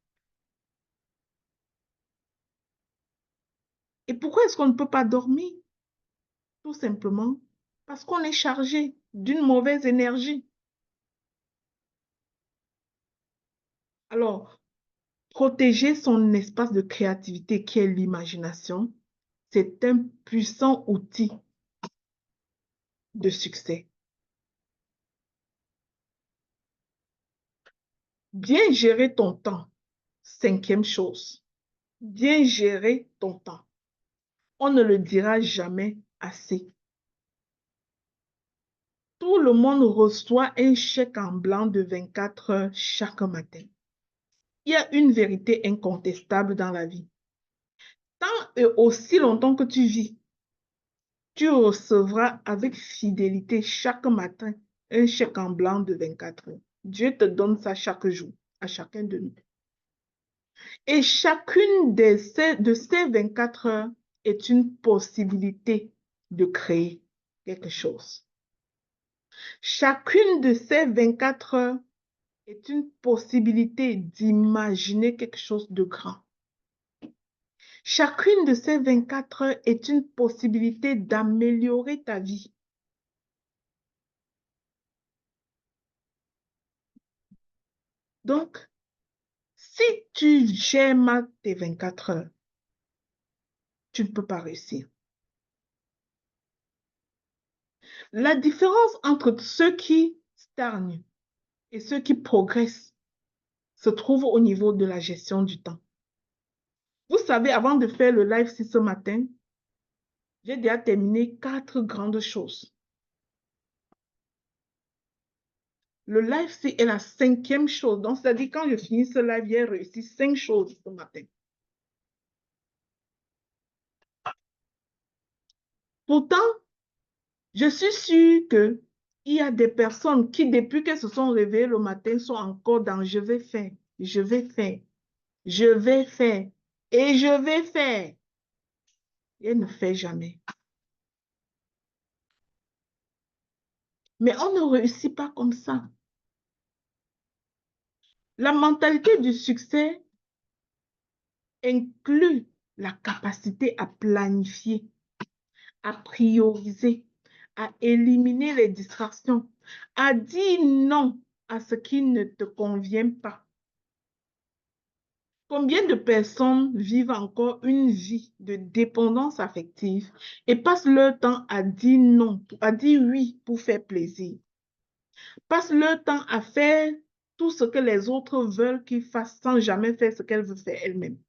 Et pourquoi est-ce qu'on ne peut pas dormir? Tout simplement parce qu'on est chargé d'une mauvaise énergie. Alors, protéger son espace de créativité qui est l'imagination, c'est un puissant outil de succès. Bien gérer ton temps. Cinquième chose, bien gérer ton temps. On ne le dira jamais assez. Tout le monde reçoit un chèque en blanc de 24 heures chaque matin. Il y a une vérité incontestable dans la vie. Tant et aussi longtemps que tu vis, tu recevras avec fidélité chaque matin un chèque en blanc de 24 heures. Dieu te donne ça chaque jour, à chacun de nous. Et chacune de ces 24 heures est une possibilité de créer quelque chose. Chacune de ces 24 heures est une possibilité d'imaginer quelque chose de grand. Chacune de ces 24 heures est une possibilité d'améliorer ta vie. Donc, si tu gères mal tes 24 heures, tu ne peux pas réussir. La différence entre ceux qui stagnent et ceux qui progressent se trouve au niveau de la gestion du temps. Vous savez, avant de faire le live ce matin, j'ai déjà terminé 4 grandes choses. Le live, c'est la 5e chose. Donc, c'est-à-dire quand je finis ce live, j'ai réussi 5 choses ce matin. Pourtant, je suis sûre qu'il y a des personnes qui, depuis qu'elles se sont réveillées le matin, sont encore dans je vais faire, je vais faire, je vais faire et je vais faire. Et elles ne font jamais. Mais on ne réussit pas comme ça. La mentalité du succès inclut la capacité à planifier, à prioriser, à éliminer les distractions, à dire non à ce qui ne te convient pas. Combien de personnes vivent encore une vie de dépendance affective et passent leur temps à dire non, à dire oui pour faire plaisir, passent leur temps à faire tout ce que les autres veulent qu'ils fassent sans jamais faire ce qu'elles veulent faire elles-mêmes?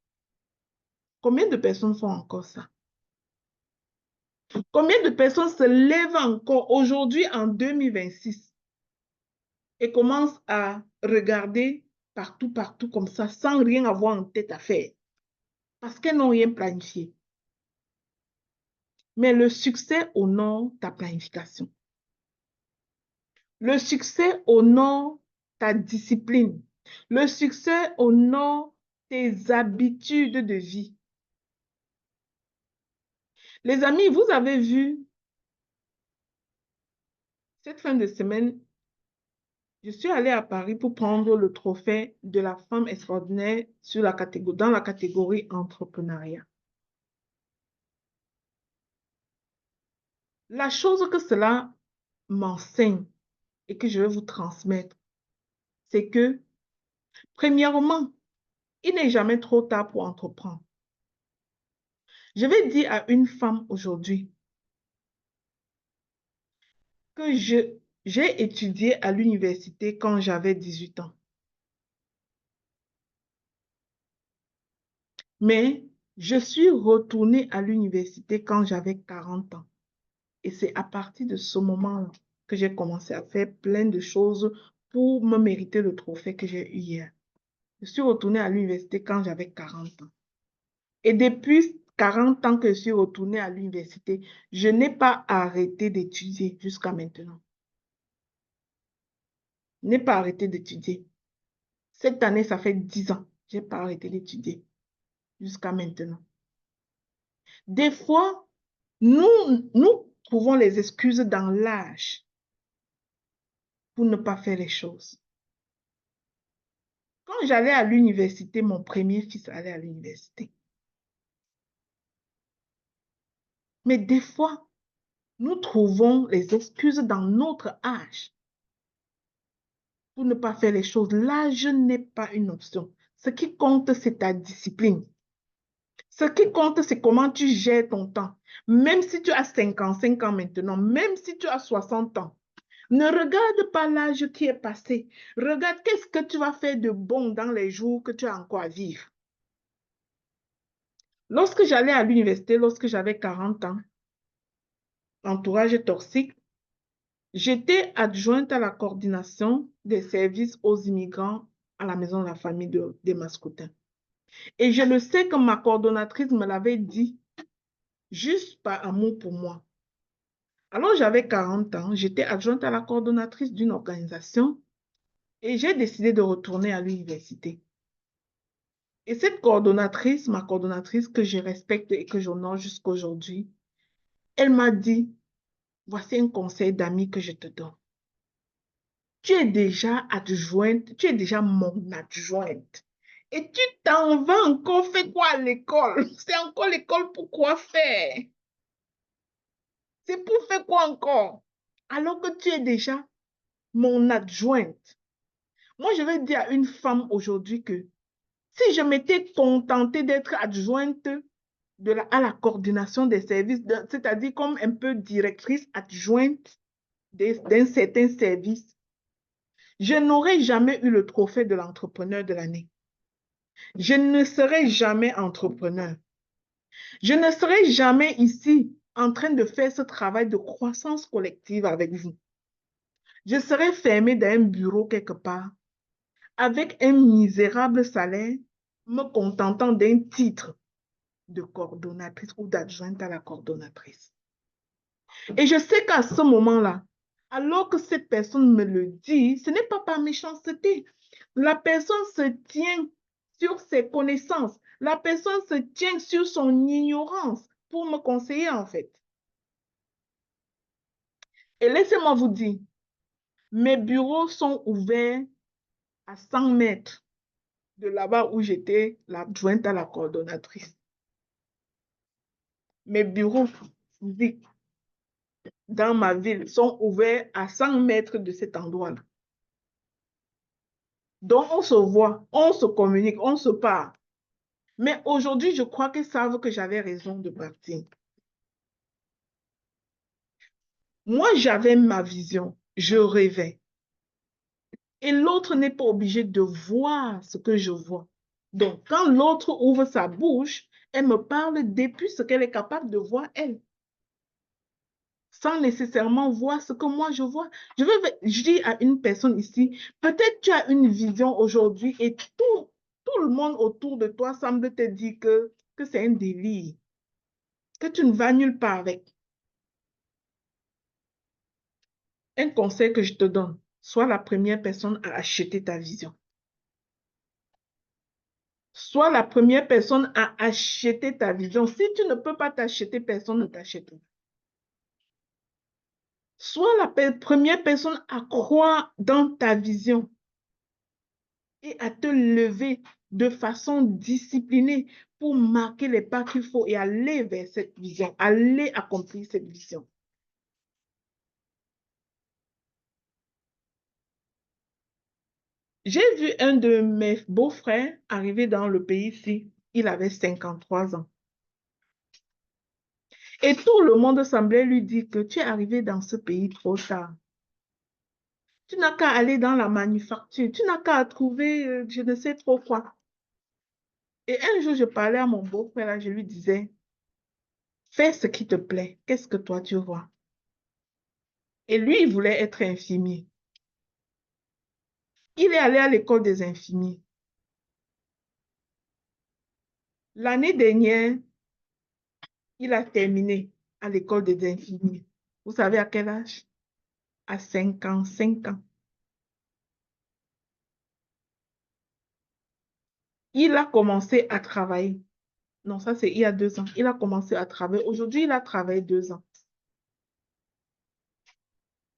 Combien de personnes font encore ça? Combien de personnes se lèvent encore aujourd'hui en 2026 et commencent à regarder partout, partout comme ça, sans rien avoir en tête à faire, parce qu'elles n'ont rien planifié. Mais le succès honore ta planification. Le succès honore ta discipline. Le succès honore tes habitudes de vie. Les amis, vous avez vu, cette fin de semaine, je suis allée à Paris pour prendre le trophée de la femme extraordinaire dans la catégorie entrepreneuriat. La chose que cela m'enseigne et que je vais vous transmettre, c'est que, premièrement, il n'est jamais trop tard pour entreprendre. Je vais dire à une femme aujourd'hui que j'ai étudié à l'université quand j'avais 18 ans. Mais je suis retournée à l'université quand j'avais 40 ans. Et c'est à partir de ce moment que j'ai commencé à faire plein de choses pour me mériter le trophée que j'ai eu hier. Je suis retournée à l'université quand j'avais 40 ans. Et depuis 40 ans que je suis retournée à l'université, je n'ai pas arrêté d'étudier jusqu'à maintenant. Je n'ai pas arrêté d'étudier. Cette année, ça fait 10 ans. Je n'ai pas arrêté d'étudier jusqu'à maintenant. Des fois, nous trouvons les excuses dans l'âge pour ne pas faire les choses. Quand j'allais à l'université, mon premier fils allait à l'université. Mais des fois, nous trouvons les excuses dans notre âge pour ne pas faire les choses. L'âge n'est pas une option. Ce qui compte, c'est ta discipline. Ce qui compte, c'est comment tu gères ton temps. Même si tu as 55 ans maintenant, même si tu as 60 ans, ne regarde pas l'âge qui est passé. Regarde qu'est-ce que tu vas faire de bon dans les jours que tu as encore à vivre. Lorsque j'allais à l'université, lorsque j'avais 40 ans, entourage toxique, j'étais adjointe à la coordination des services aux immigrants à la maison de la famille des Mascoutins. Et je le sais que ma coordonnatrice me l'avait dit, juste par amour pour moi. Alors j'avais 40 ans, j'étais adjointe à la coordonnatrice d'une organisation et j'ai décidé de retourner à l'université. Et cette coordonnatrice, ma coordonnatrice que je respecte et que j'honore jusqu'à aujourd'hui, elle m'a dit, voici un conseil d'amis que je te donne. Tu es déjà adjointe, tu es déjà mon adjointe. Et tu t'en vas encore faire quoi à l'école? C'est encore l'école pour quoi faire? C'est pour faire quoi encore? Alors que tu es déjà mon adjointe. Moi, je vais dire à une femme aujourd'hui que si je m'étais contentée d'être adjointe à la coordination des services, c'est-à-dire comme un peu directrice adjointe d'un certain service, je n'aurais jamais eu le trophée de l'entrepreneur de l'année. Je ne serai jamais entrepreneur. Je ne serai jamais ici en train de faire ce travail de croissance collective avec vous. Je serai fermée dans un bureau quelque part avec un misérable salaire, me contentant d'un titre de coordonnatrice ou d'adjointe à la coordonnatrice. Et je sais qu'à ce moment-là, alors que cette personne me le dit, ce n'est pas par méchanceté. La personne se tient sur ses connaissances. La personne se tient sur son ignorance pour me conseiller, en fait. Et laissez-moi vous dire, mes bureaux sont ouverts à 100 mètres de là-bas où j'étais l'adjointe à la coordonnatrice. Mes bureaux physiques dans ma ville sont ouverts à 100 mètres de cet endroit-là. Donc, on se voit, on se communique, on se parle. Mais aujourd'hui, je crois qu'ils savent que j'avais raison de partir. Moi, j'avais ma vision, je rêvais. Et l'autre n'est pas obligé de voir ce que je vois. Donc, quand l'autre ouvre sa bouche, elle me parle depuis ce qu'elle est capable de voir, elle. Sans nécessairement voir ce que moi je vois. Je dis à une personne ici, peut-être tu as une vision aujourd'hui et tout le monde autour de toi semble te dire que c'est un délire, que tu ne vas nulle part avec. Un conseil que je te donne, sois la première personne à acheter ta vision. Sois la première personne à acheter ta vision. Si tu ne peux pas t'acheter, personne ne t'achètera. Sois la première personne à croire dans ta vision et à te lever de façon disciplinée pour marquer les pas qu'il faut et aller vers cette vision, aller accomplir cette vision. J'ai vu un de mes beaux-frères arriver dans le pays ici. Il avait 53 ans. Et tout le monde semblait lui dire que tu es arrivé dans ce pays trop tard. Tu n'as qu'à aller dans la manufacture. Tu n'as qu'à trouver je ne sais trop quoi. Et un jour, je parlais à mon beau-frère, là, je lui disais, fais ce qui te plaît. Qu'est-ce que toi, tu vois? Et lui, il voulait être infirmier. Il est allé à l'école des infirmiers. L'année dernière, il a terminé à l'école des infirmiers. Vous savez à quel âge? À 55 ans. Il a commencé à travailler. Non, ça c'est il y a 2 ans. Il a commencé à travailler. Aujourd'hui, il a travaillé 2 ans.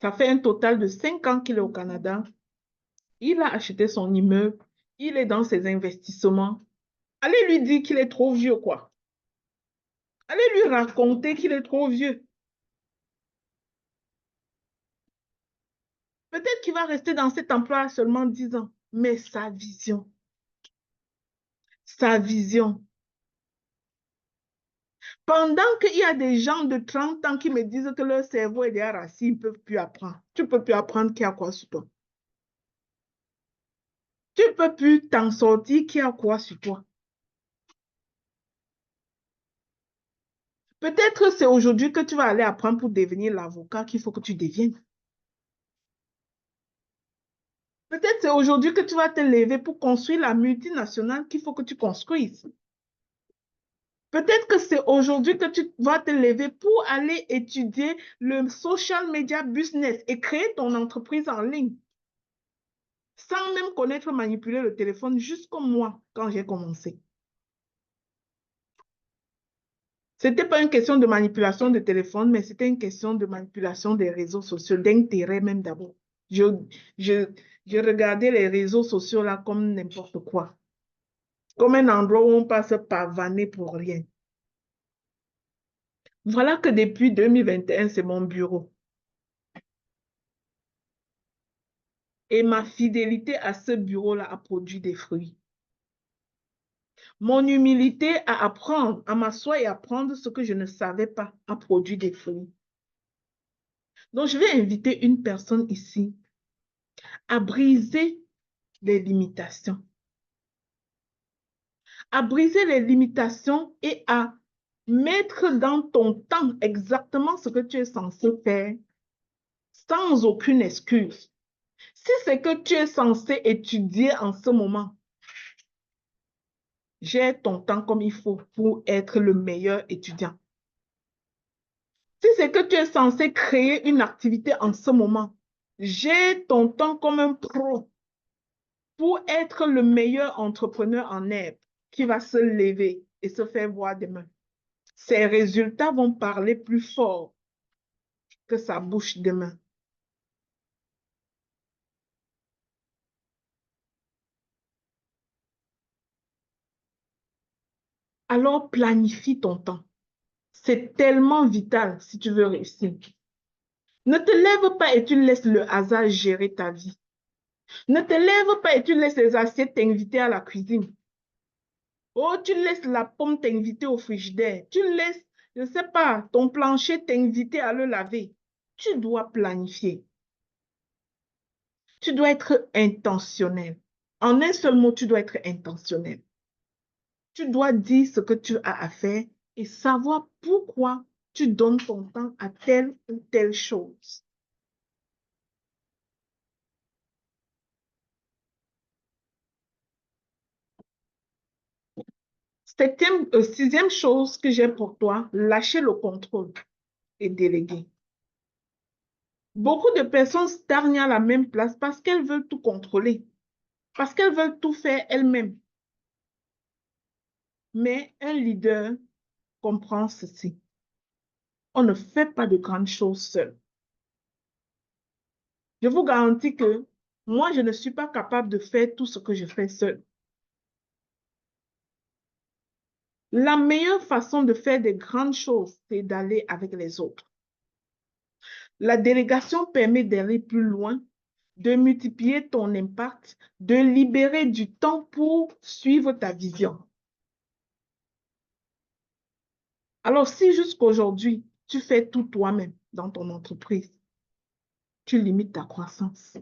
Ça fait un total de 5 ans qu'il est au Canada. Il a acheté son immeuble. Il est dans ses investissements. Allez lui dire qu'il est trop vieux, quoi. Allez lui raconter qu'il est trop vieux. Peut-être qu'il va rester dans cet emploi seulement 10 ans. Mais sa vision. Pendant qu'il y a des gens de 30 ans qui me disent que leur cerveau est déjà rassis, ils ne peuvent plus apprendre. Tu ne peux plus apprendre qui a quoi sur toi. Tu ne peux plus t'en sortir qui a quoi sur toi. Peut-être c'est aujourd'hui que tu vas aller apprendre pour devenir l'avocat qu'il faut que tu deviennes. Peut-être c'est aujourd'hui que tu vas te lever pour construire la multinationale qu'il faut que tu construises. Peut-être que c'est aujourd'hui que tu vas te lever pour aller étudier le social media business et créer ton entreprise en ligne. Sans même connaître manipuler le téléphone, juste comme moi, quand j'ai commencé. Ce n'était pas une question de manipulation de téléphone, mais c'était une question de manipulation des réseaux sociaux, d'intérêt même d'abord. Je, je, je regardais les réseaux sociaux là comme n'importe quoi. Comme un endroit où on passe pavaner pour rien. Voilà que depuis 2021, c'est mon bureau. Et ma fidélité à ce bureau-là a produit des fruits. Mon humilité à apprendre, à m'asseoir et apprendre ce que je ne savais pas, a produit des fruits. Donc, je vais inviter une personne ici à briser les limitations. À briser les limitations et à mettre dans ton temps exactement ce que tu es censé faire sans aucune excuse. Si c'est que tu es censé étudier en ce moment, gère ton temps comme il faut pour être le meilleur étudiant. Si c'est que tu es censé créer une activité en ce moment, gère ton temps comme un pro pour être le meilleur entrepreneur en herbe qui va se lever et se faire voir demain. Ses résultats vont parler plus fort que sa bouche demain. Alors planifie ton temps. C'est tellement vital si tu veux réussir. Ne te lève pas et tu laisses le hasard gérer ta vie. Ne te lève pas et tu laisses les assiettes t'inviter à la cuisine. Oh, tu laisses la pomme t'inviter au frigidaire. Tu laisses, je ne sais pas, ton plancher t'inviter à le laver. Tu dois planifier. Tu dois être intentionnel. En un seul mot, tu dois être intentionnel. Tu dois dire ce que tu as à faire et savoir pourquoi tu donnes ton temps à telle ou telle chose. Sixième chose que j'ai pour toi, lâcher le contrôle et déléguer. Beaucoup de personnes stagnent à la même place parce qu'elles veulent tout contrôler, parce qu'elles veulent tout faire elles-mêmes. Mais un leader comprend ceci. On ne fait pas de grandes choses seul. Je vous garantis que moi, je ne suis pas capable de faire tout ce que je fais seul. La meilleure façon de faire des grandes choses, c'est d'aller avec les autres. La délégation permet d'aller plus loin, de multiplier ton impact, de libérer du temps pour suivre ta vision. Alors, si jusqu'aujourd'hui, tu fais tout toi-même dans ton entreprise, tu limites ta croissance.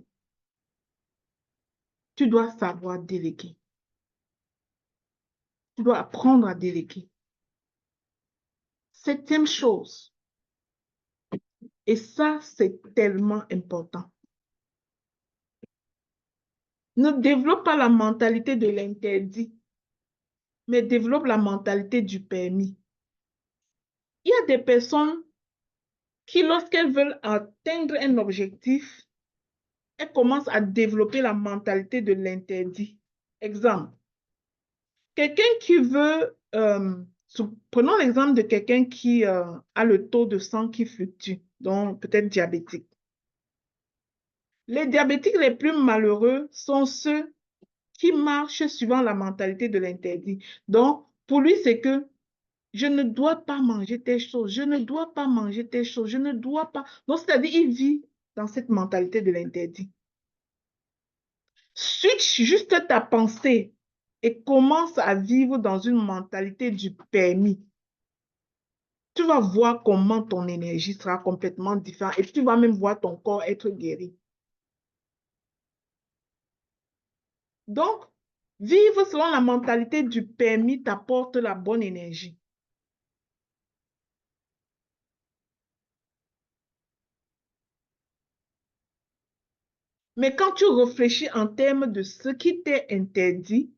Tu dois savoir déléguer. Tu dois apprendre à déléguer. Septième chose, et ça, c'est tellement important. Ne développe pas la mentalité de l'interdit, mais développe la mentalité du permis. Il y a des personnes qui, lorsqu'elles veulent atteindre un objectif, elles commencent à développer la mentalité de l'interdit. Exemple, quelqu'un qui veut, prenons l'exemple de quelqu'un qui a le taux de sang qui fluctue, donc peut-être diabétique. Les diabétiques les plus malheureux sont ceux qui marchent suivant la mentalité de l'interdit. Donc, pour lui, c'est que je ne dois pas manger telle chose, je ne dois pas manger telle chose, je ne dois pas. Donc, c'est-à-dire, il vit dans cette mentalité de l'interdit. Switch juste ta pensée et commence à vivre dans une mentalité du permis. Tu vas voir comment ton énergie sera complètement différente et tu vas même voir ton corps être guéri. Donc, vivre selon la mentalité du permis t'apporte la bonne énergie. Mais quand tu réfléchis en termes de ce qui t'est interdit,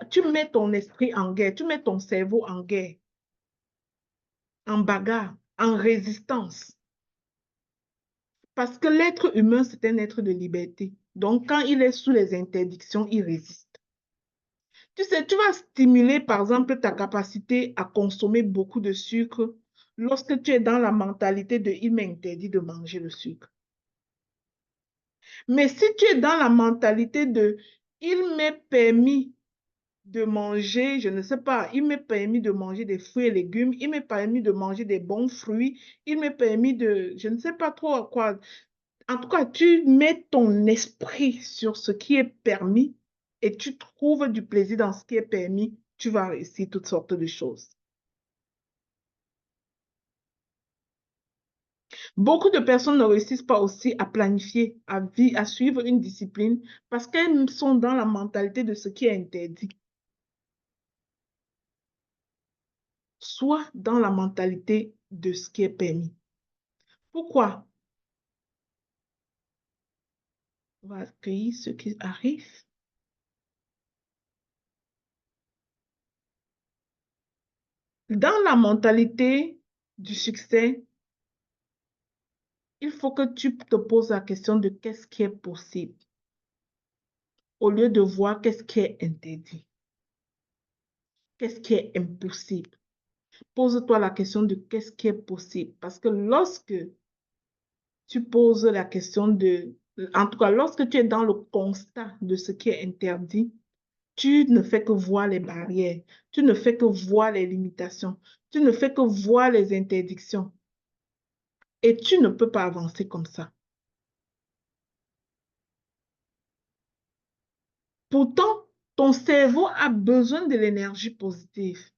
tu mets ton esprit en guerre, tu mets ton cerveau en guerre, en bagarre, en résistance. Parce que l'être humain, c'est un être de liberté. Donc, quand il est sous les interdictions, il résiste. Tu sais, tu vas stimuler, par exemple, ta capacité à consommer beaucoup de sucre lorsque tu es dans la mentalité de « il m'est interdit de manger le sucre ». Mais si tu es dans la mentalité de « il m'est permis de manger, je ne sais pas, il m'est permis de manger des fruits et légumes, il m'est permis de manger des bons fruits, il m'est permis de, je ne sais pas trop quoi. » En tout cas, tu mets ton esprit sur ce qui est permis et tu trouves du plaisir dans ce qui est permis, tu vas réussir toutes sortes de choses. Beaucoup de personnes ne réussissent pas aussi à planifier, à suivre une discipline parce qu'elles sont dans la mentalité de ce qui est interdit. Soit dans la mentalité de ce qui est permis. Pourquoi? On va accueillir ce qui arrive. Dans la mentalité du succès, il faut que tu te poses la question de qu'est-ce qui est possible au lieu de voir qu'est-ce qui est interdit, qu'est-ce qui est impossible. Pose-toi la question de qu'est-ce qui est possible. Parce que lorsque tu poses la question de, en tout cas, lorsque tu es dans le constat de ce qui est interdit, tu ne fais que voir les barrières, tu ne fais que voir les limitations, tu ne fais que voir les interdictions. Et tu ne peux pas avancer comme ça. Pourtant, ton cerveau a besoin de l'énergie positive.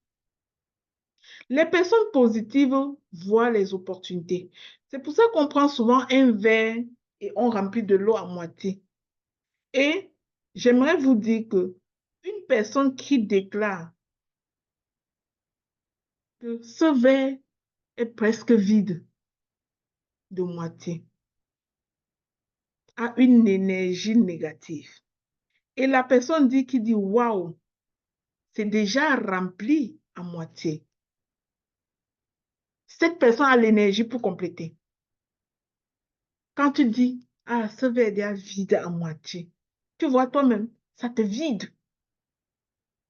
Les personnes positives voient les opportunités. C'est pour ça qu'on prend souvent un verre et on remplit de l'eau à moitié. Et j'aimerais vous dire que une personne qui déclare que ce verre est presque vide de moitié a une énergie négative. Et la personne qui dit waouh, c'est déjà rempli à moitié. Cette personne a l'énergie pour compléter. Quand tu dis, ah, ce verre est déjà vide à moitié, tu vois toi-même, ça te vide.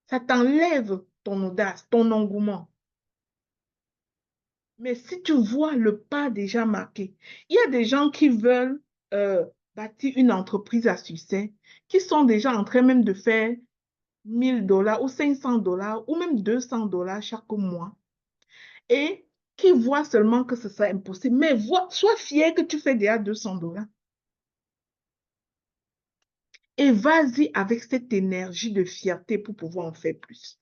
Ça t'enlève ton audace, ton engouement. Mais si tu vois le pas déjà marqué, il y a des gens qui veulent bâtir une entreprise à succès, qui sont déjà en train même de faire 1 000 $ ou 500 $ ou même 200 $ chaque mois et qui voient seulement que ce sera impossible. Mais sois fier que tu fais déjà 200 $. Et vas-y avec cette énergie de fierté pour pouvoir en faire plus.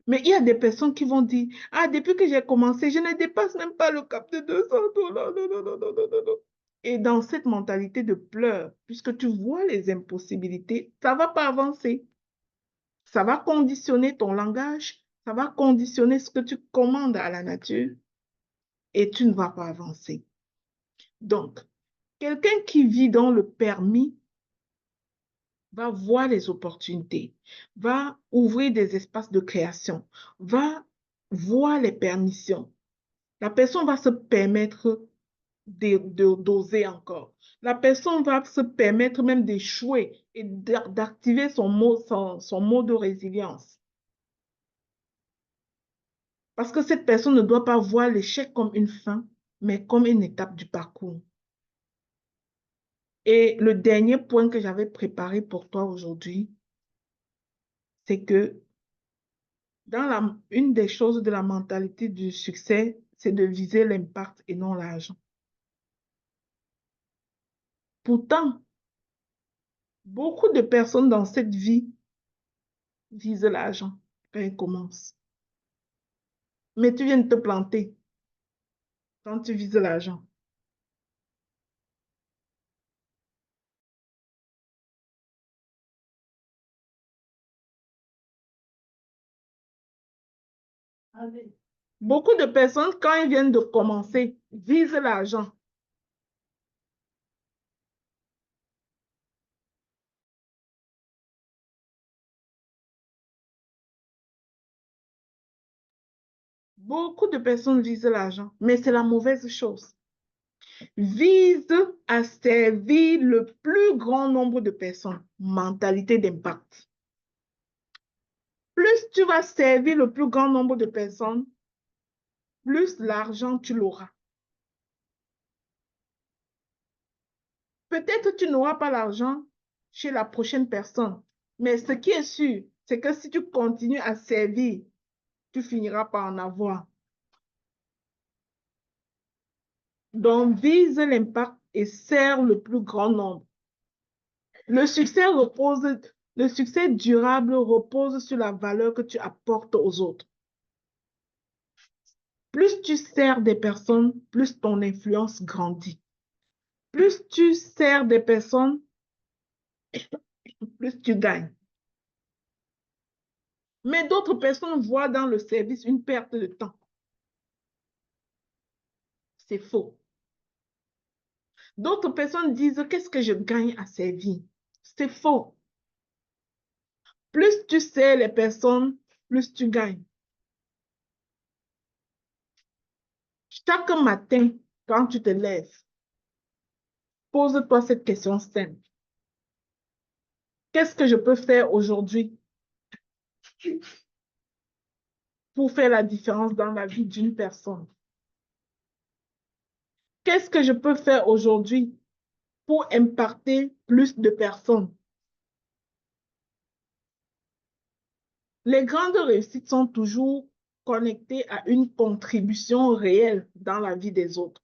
Mais il y a des personnes qui vont dire, ah, depuis que j'ai commencé, je ne dépasse même pas le cap de 200 $. Non, non, non, non, non, non, non. Et dans cette mentalité de pleurs, puisque tu vois les impossibilités, ça ne va pas avancer. Ça va conditionner ton langage, ça va conditionner ce que tu commandes à la nature et tu ne vas pas avancer. Donc, quelqu'un qui vit dans le permis va voir les opportunités, va ouvrir des espaces de création, va voir les permissions. La personne va se permettre d'oser encore. La personne va se permettre même d'échouer et d'activer son mode de résilience. Parce que cette personne ne doit pas voir l'échec comme une fin, mais comme une étape du parcours. Et le dernier point que j'avais préparé pour toi aujourd'hui, c'est que une des choses de la mentalité du succès, c'est de viser l'impact et non l'argent. Pourtant, beaucoup de personnes dans cette vie visent l'argent quand elles commencent. Mais tu viens de te planter quand tu vises l'argent. Beaucoup de personnes, quand elles viennent de commencer, visent l'argent. Beaucoup de personnes visent l'argent, mais c'est la mauvaise chose. Vise à servir le plus grand nombre de personnes. Mentalité d'impact. Plus tu vas servir le plus grand nombre de personnes, plus l'argent tu l'auras. Peut-être tu n'auras pas l'argent chez la prochaine personne, mais ce qui est sûr, c'est que si tu continues à servir, tu finiras par en avoir. Donc, vise l'impact et sers le plus grand nombre. Le succès durable repose sur la valeur que tu apportes aux autres. Plus tu sers des personnes, plus ton influence grandit. Plus tu sers des personnes, plus tu gagnes. Mais d'autres personnes voient dans le service une perte de temps. C'est faux. D'autres personnes disent, qu'est-ce que je gagne à servir? C'est faux. Plus tu sers les personnes, plus tu gagnes. Chaque matin, quand tu te lèves, pose-toi cette question simple. Qu'est-ce que je peux faire aujourd'hui pour faire la différence dans la vie d'une personne? Qu'est-ce que je peux faire aujourd'hui pour impacter plus de personnes? Les grandes réussites sont toujours connectées à une contribution réelle dans la vie des autres.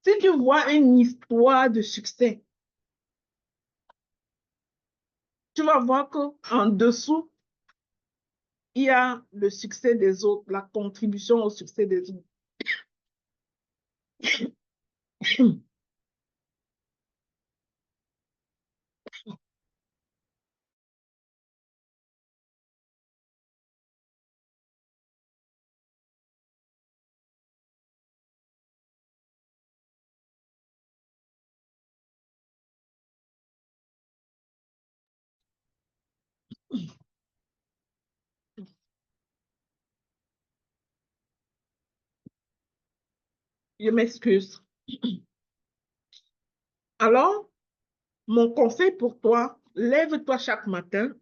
Si tu vois une histoire de succès, tu vas voir qu'en dessous, il y a le succès des autres, la contribution au succès des autres. Je m'excuse. Alors, mon conseil pour toi, lève-toi chaque matin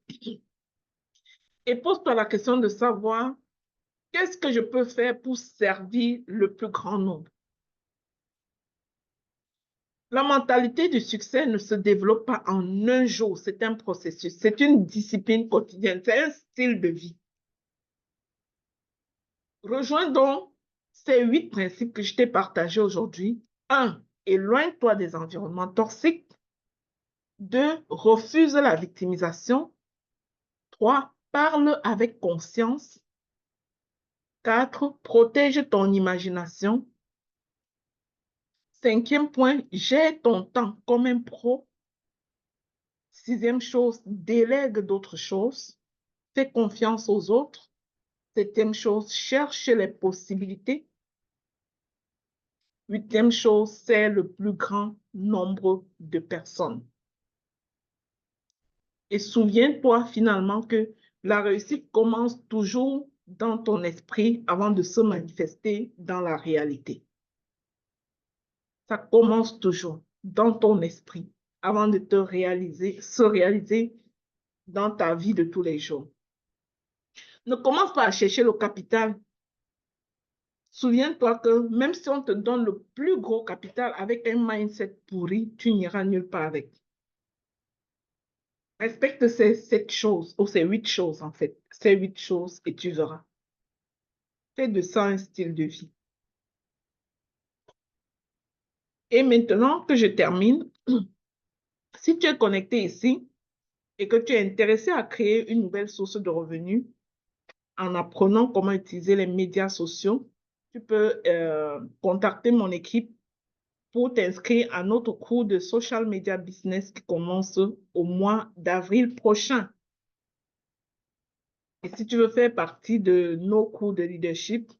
et pose-toi la question de savoir qu'est-ce que je peux faire pour servir le plus grand nombre. La mentalité du succès ne se développe pas en un jour, c'est un processus, c'est une discipline quotidienne, c'est un style de vie. Rejoins donc ces 8 principes que je t'ai partagés aujourd'hui. 1. Éloigne-toi des environnements toxiques. 2, refuse la victimisation. 3, parle avec conscience. 4, protège ton imagination. 5e point, gère ton temps comme un pro. 6e chose, délègue d'autres choses. Fais confiance aux autres. 7e chose, cherche les possibilités. 8e chose, c'est le plus grand nombre de personnes. Et souviens-toi finalement que la réussite commence toujours dans ton esprit avant de se manifester dans la réalité. Ça commence toujours dans ton esprit avant de se réaliser dans ta vie de tous les jours. Ne commence pas à chercher le capital. Souviens-toi que même si on te donne le plus gros capital avec un mindset pourri, tu n'iras nulle part avec. Respecte ces 7 choses, ou ces 8 choses en fait. Ces 8 choses et tu verras. Fais de ça un style de vie. Et maintenant que je termine, si tu es connecté ici et que tu es intéressé à créer une nouvelle source de revenus en apprenant comment utiliser les médias sociaux, tu peux contacter mon équipe pour t'inscrire à notre cours de Social Media Business qui commence au mois d'avril prochain. Et si tu veux faire partie de nos cours de leadership,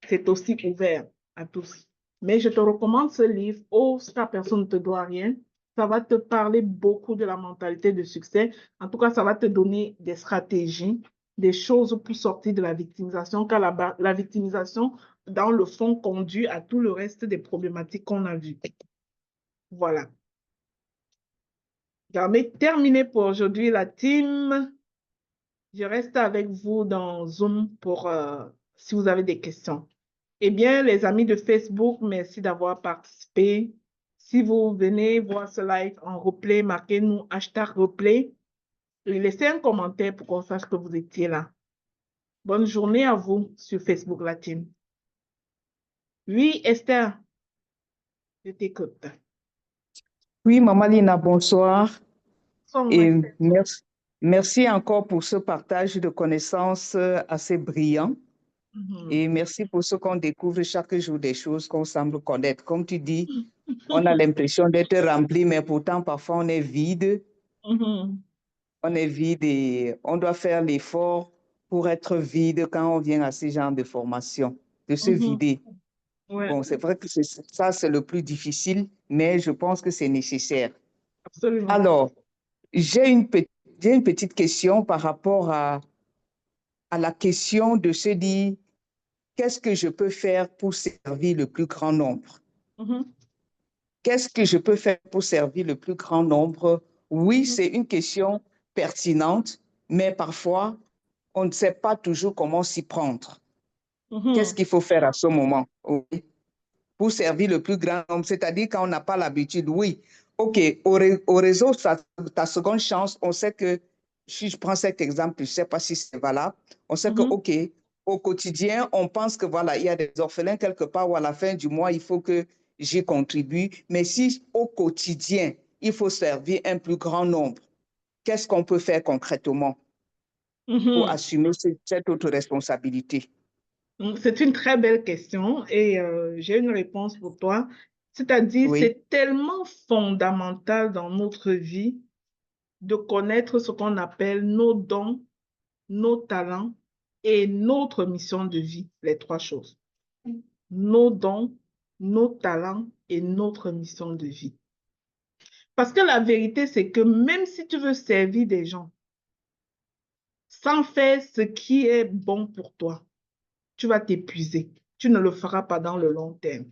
c'est aussi ouvert à tous. Mais je te recommande ce livre, Ose ta personne ne te doit rien. Ça va te parler beaucoup de la mentalité de succès. En tout cas, ça va te donner des stratégies, des choses pour sortir de la victimisation, car la victimisation, dans le fond, conduit à tout le reste des problématiques qu'on a vues. Voilà. J'en ai terminé pour aujourd'hui, la team. Je reste avec vous dans Zoom pour si vous avez des questions. Eh bien, les amis de Facebook, merci d'avoir participé. Si vous venez voir ce live en replay, marquez-nous #replay et laissez un commentaire pour qu'on sache que vous étiez là. Bonne journée à vous sur Facebook, la team. Oui, Esther, je t'écoute. Oui, Maman Lina, bonsoir. Et Bonsoir, merci encore pour ce partage de connaissances assez brillant. Et merci pour ce qu'on découvre chaque jour des choses qu'on semble connaître. Comme tu dis, on a l'impression d'être rempli, mais pourtant parfois on est vide. On est vide et on doit faire l'effort pour être vide quand on vient à ce genre de formation, de se vider. Ouais, Bon, c'est vrai que ça, c'est le plus difficile, mais je pense que c'est nécessaire. absolument. Alors, j'ai une petite question par rapport à la question de se dire, qu'est-ce que je peux faire pour servir le plus grand nombre? Qu'est-ce que je peux faire pour servir le plus grand nombre? Oui, c'est une question pertinente, mais parfois, on ne sait pas toujours comment s'y prendre. Qu'est-ce qu'il faut faire à ce moment? Oui. Pour servir le plus grand nombre, c'est-à-dire quand on n'a pas l'habitude, oui. OK, au réseau, ta seconde chance, on sait que, si je prends cet exemple, je ne sais pas si c'est valable, on sait que, OK, au quotidien, on pense que, voilà, il y a des orphelins quelque part ou à la fin du mois, il faut que j'y contribue. Mais si au quotidien, il faut servir un plus grand nombre, qu'est-ce qu'on peut faire concrètement pour assumer cette autre responsabilité? C'est une très belle question et j'ai une réponse pour toi. C'est-à-dire, Oui. c'est tellement fondamental dans notre vie de connaître ce qu'on appelle nos dons, nos talents et notre mission de vie, les 3 choses. Nos dons, nos talents et notre mission de vie. Parce que la vérité, c'est que même si tu veux servir des gens, sans faire ce qui est bon pour toi, tu vas t'épuiser. Tu ne le feras pas dans le long terme.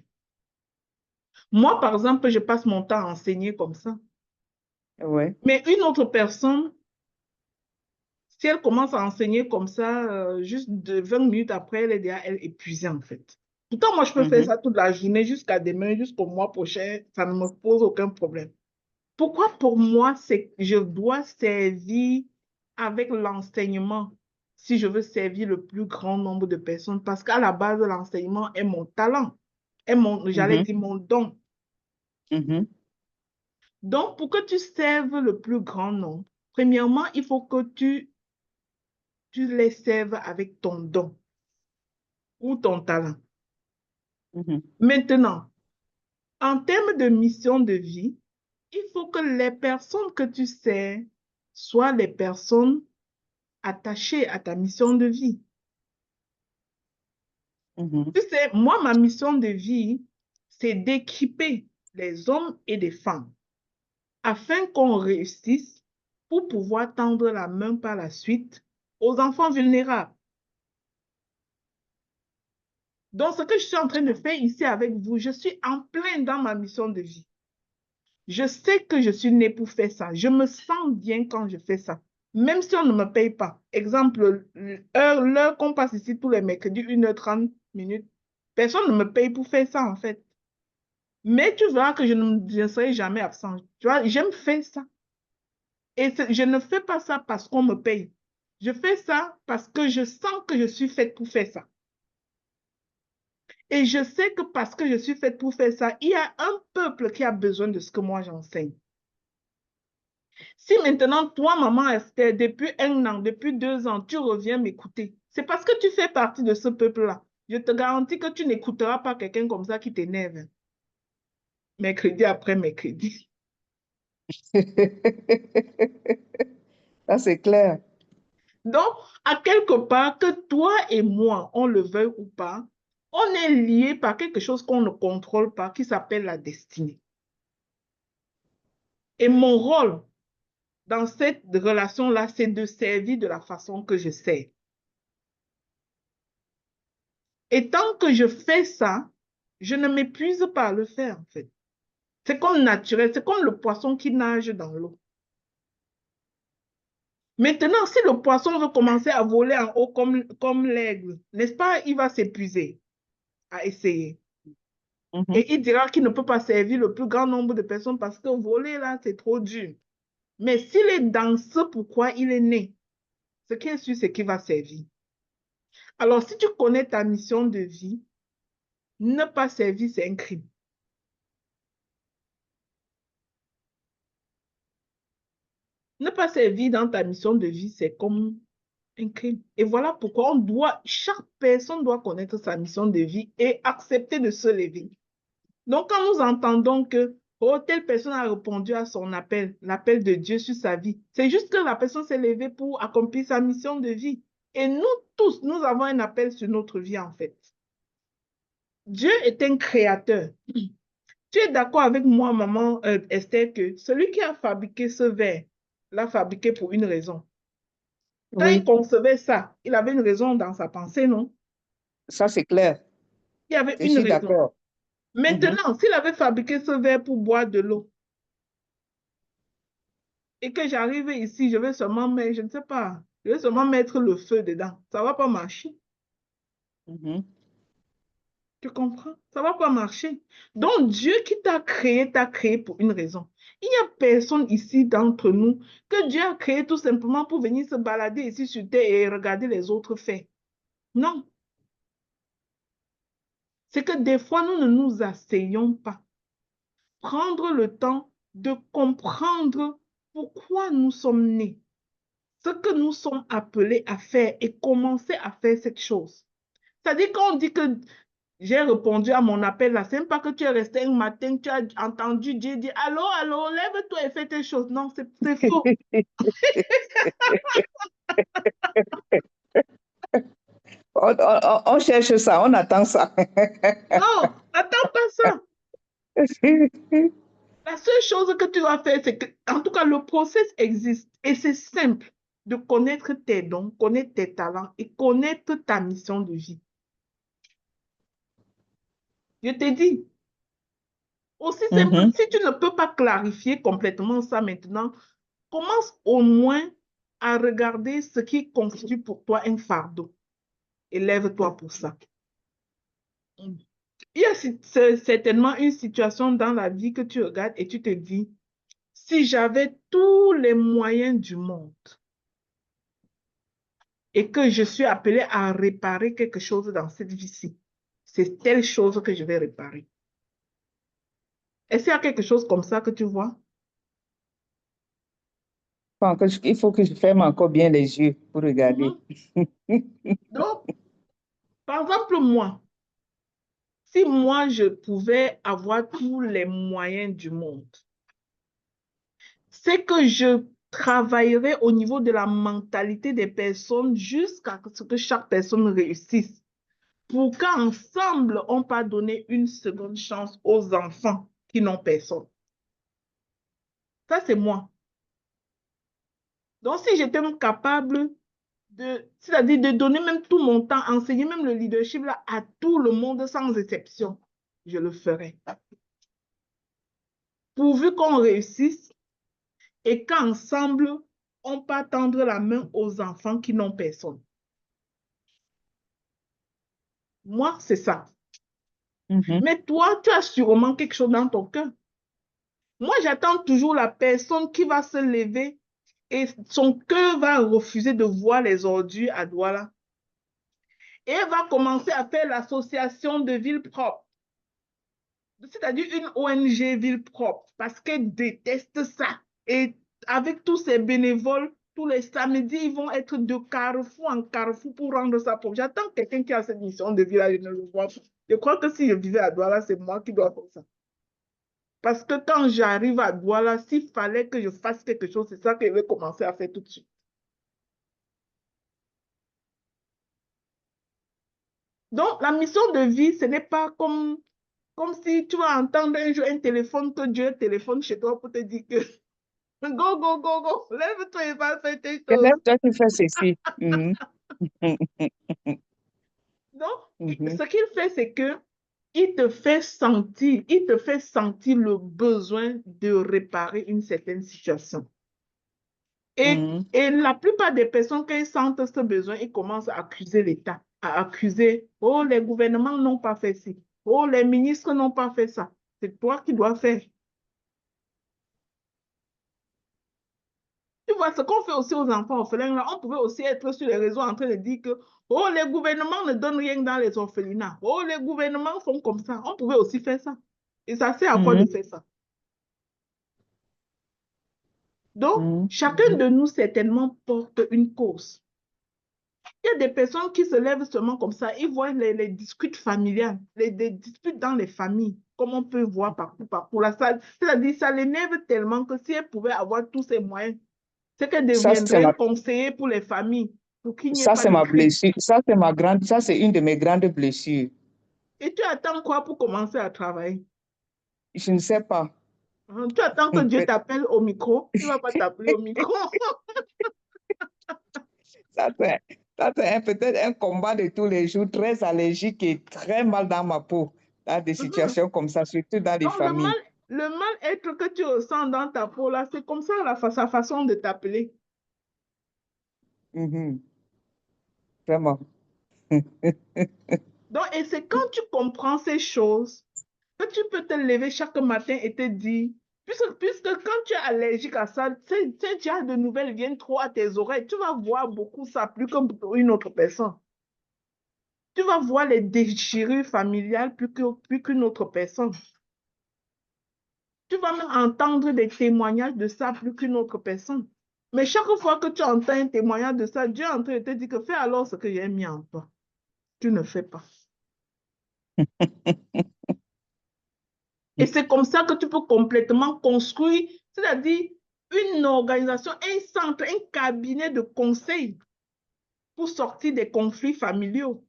Moi, par exemple, je passe mon temps à enseigner comme ça. Ouais. Mais une autre personne, si elle commence à enseigner comme ça, juste de 20 minutes après, elle est déjà épuisée en fait. Pourtant, moi, je peux faire ça toute la journée jusqu'à demain, jusqu'au mois prochain. Ça ne me pose aucun problème. Pourquoi pour moi, c'est que je dois servir avec l'enseignement si je veux servir le plus grand nombre de personnes? Parce qu'à la base, l'enseignement est mon talent, est j'allais dire mon don. Donc, pour que tu serves le plus grand nombre, premièrement, il faut que tu les serves avec ton don ou ton talent. Maintenant, en termes de mission de vie, il faut que les personnes que tu sers soient les personnes attachées à ta mission de vie. Tu sais, moi, ma mission de vie, c'est d'équiper les hommes et les femmes afin qu'on réussisse pour pouvoir tendre la main par la suite aux enfants vulnérables. Donc, ce que je suis en train de faire ici avec vous, je suis en plein dans ma mission de vie. Je sais que je suis née pour faire ça. Je me sens bien quand je fais ça. Même si on ne me paye pas. Exemple, l'heure qu'on passe ici tous les mercredis, 1h30. Personne ne me paye pour faire ça, en fait. Mais tu verras que je ne serai jamais absent. Tu vois, j'aime faire ça. Et je ne fais pas ça parce qu'on me paye. Je fais ça parce que je sens que je suis faite pour faire ça. Et je sais que parce que je suis faite pour faire ça, il y a un peuple qui a besoin de ce que moi j'enseigne. Si maintenant, toi, maman Esther, depuis 1 an, depuis 2 ans, tu reviens m'écouter, c'est parce que tu fais partie de ce peuple-là. Je te garantis que tu n'écouteras pas quelqu'un comme ça qui t'énerve. Mercredi après mercredi. Ça, c'est clair. Donc, à quelque part, que toi et moi, on le veuille ou pas, on est liés par quelque chose qu'on ne contrôle pas, qui s'appelle la destinée. Et mon rôle dans cette relation-là, c'est de servir de la façon que je sais. Et tant que je fais ça, je ne m'épuise pas à le faire, en fait. C'est comme naturel, c'est comme le poisson qui nage dans l'eau. Maintenant, si le poisson veut commencer à voler en haut comme l'aigle, n'est-ce pas, il va s'épuiser à essayer. Et il dira qu'il ne peut pas servir le plus grand nombre de personnes parce que voler là, c'est trop dur. Mais s'il est dans ce pourquoi il est né, ce qui est sûr, c'est qu'il va servir. Alors, si tu connais ta mission de vie, ne pas servir, c'est un crime. Ne pas servir dans ta mission de vie, c'est comme un crime. Et voilà pourquoi chaque personne doit connaître sa mission de vie et accepter de se lever. Donc, quand nous entendons que telle personne a répondu à son appel, l'appel de Dieu sur sa vie, c'est juste que la personne s'est levée pour accomplir sa mission de vie. Et nous tous, nous avons un appel sur notre vie, en fait. Dieu est un créateur. Tu es d'accord avec moi, maman Esther, que celui qui a fabriqué ce verre l'a fabriqué pour une raison. Quand il Oui, concevait ça, il avait une raison dans sa pensée, non? ça, c'est clair. Il y avait Je une suis raison. d'accord. Maintenant, s'il avait fabriqué ce verre pour boire de l'eau, et que j'arrive ici, je vais seulement mettre, je ne sais pas, je vais seulement mettre le feu dedans. Ça ne va pas marcher. Tu comprends? Ça ne va pas marcher. Donc, Dieu qui t'a créé pour une raison. Il n'y a personne ici d'entre nous que Dieu a créé tout simplement pour venir se balader ici sur terre et regarder les autres faire. Non. C'est que des fois, nous ne nous asseyons pas. Prendre le temps de comprendre pourquoi nous sommes nés, ce que nous sommes appelés à faire et commencer à faire cette chose. C'est-à-dire qu'on dit que j'ai répondu à mon appel là, c'est même pas que tu es resté un matin, tu as entendu Dieu dire allô, allô, lève-toi et fais tes choses. Non, c'est faux. On cherche ça, on attend ça. Non, attends pas ça. La seule chose que tu dois faire, c'est que, en tout cas, le process existe et c'est simple de connaître tes dons, connaître tes talents et connaître ta mission de vie. Je t'ai dit, aussi simple, si tu ne peux pas clarifier complètement ça maintenant, commence au moins à regarder ce qui constitue pour toi un fardeau et lève-toi pour ça. Il y a certainement une situation dans la vie que tu regardes et tu te dis, si j'avais tous les moyens du monde et que je suis appelée à réparer quelque chose dans cette vie-ci, c'est telle chose que je vais réparer. Est-ce qu'il y a quelque chose comme ça que tu vois? Il faut que je ferme encore bien les yeux pour regarder. Donc, par exemple, moi, si moi, je pouvais avoir tous les moyens du monde, c'est que je travaillerai au niveau de la mentalité des personnes jusqu'à ce que chaque personne réussisse. Pour qu'ensemble, on puisse donner une seconde chance aux enfants qui n'ont personne. Ça, c'est moi. Donc, si j'étais capable c'est-à-dire de donner même tout mon temps, enseigner même le leadership là, à tout le monde sans exception, je le ferais. Pourvu qu'on réussisse et qu'ensemble, on peut tendre la main aux enfants qui n'ont personne. Moi, c'est ça. Mais toi, tu as sûrement quelque chose dans ton cœur. Moi, j'attends toujours la personne qui va se lever et son cœur va refuser de voir les ordures à Douala. Et elle va commencer à faire l'association de ville propre. C'est-à-dire une ONG ville propre, parce qu'elle déteste ça. Et avec tous ces bénévoles, tous les samedis, ils vont être de carrefour en carrefour pour rendre ça propre. J'attends quelqu'un qui a cette mission de village, je ne le vois pas. Je crois que si je vivais à Douala, c'est moi qui dois faire ça. Parce que quand j'arrive à Douala, s'il fallait que je fasse quelque chose, c'est ça que je vais commencer à faire tout de suite. Donc, la mission de vie, ce n'est pas comme si tu vas entendre un jour un téléphone, que Dieu téléphone chez toi pour te dire que go, go, go, go, lève-toi et va faire tes choses. Lève-toi, tu fais ceci. Donc, ce qu'il fait, c'est que il te fait sentir le besoin de réparer une certaine situation. Et la plupart des personnes, quand ils sentent ce besoin, ils commencent à accuser l'État, à accuser, oh, les gouvernements n'ont pas fait ci, oh, les ministres n'ont pas fait ça. C'est toi qui dois faire. Tu vois, ce qu'on fait aussi aux enfants orphelins, là, on pouvait aussi être sur les réseaux en train de dire que, oh, les gouvernements ne donnent rien dans les orphelinats. Oh, les gouvernements font comme ça. On pouvait aussi faire ça. Et ça sert à quoi de faire ça? Donc, chacun de nous, certainement, porte une cause. Il y a des personnes qui se lèvent seulement comme ça. Ils voient les disputes familiales, les disputes dans les familles, comme on peut voir partout, partout. C'est-à-dire, ça l'énerve tellement que si elle pouvait avoir tous ces moyens, c'est qu'elle Ça, c'est deviendrait ma, un conseiller pour les familles, pour qu'il n'y ait ça, pas c'est de ma crime. blessure. Ça, c'est une de mes grandes blessures. Et tu attends quoi pour commencer à travailler? Je ne sais pas. Tu attends que Dieu t'appelle au micro. Il ne va pas t'appeler au micro. Ça, c'est peut-être un combat de tous les jours, très allergique et très mal dans ma peau, dans des situations comme ça, surtout dans les Donc, familles. le mal-être que tu ressens dans ta peau, là, c'est comme ça sa façon de t'appeler. Vraiment. Donc, et c'est quand tu comprends ces choses que tu peux te lever chaque matin et te dire, puisque quand tu es allergique à ça, ces genre de nouvelles viennent trop à tes oreilles, tu vas voir beaucoup ça plus que une autre personne. Tu vas voir les déchirures familiales plus qu'une autre personne. Tu vas même entendre des témoignages de ça plus qu'une autre personne. Mais chaque fois que tu entends un témoignage de ça, Dieu est en train de te dire que fais alors ce que j'ai mis en toi. Tu ne fais pas. Et c'est comme ça que tu peux complètement construire, c'est-à-dire une organisation, un centre, un cabinet de conseil pour sortir des conflits familiaux.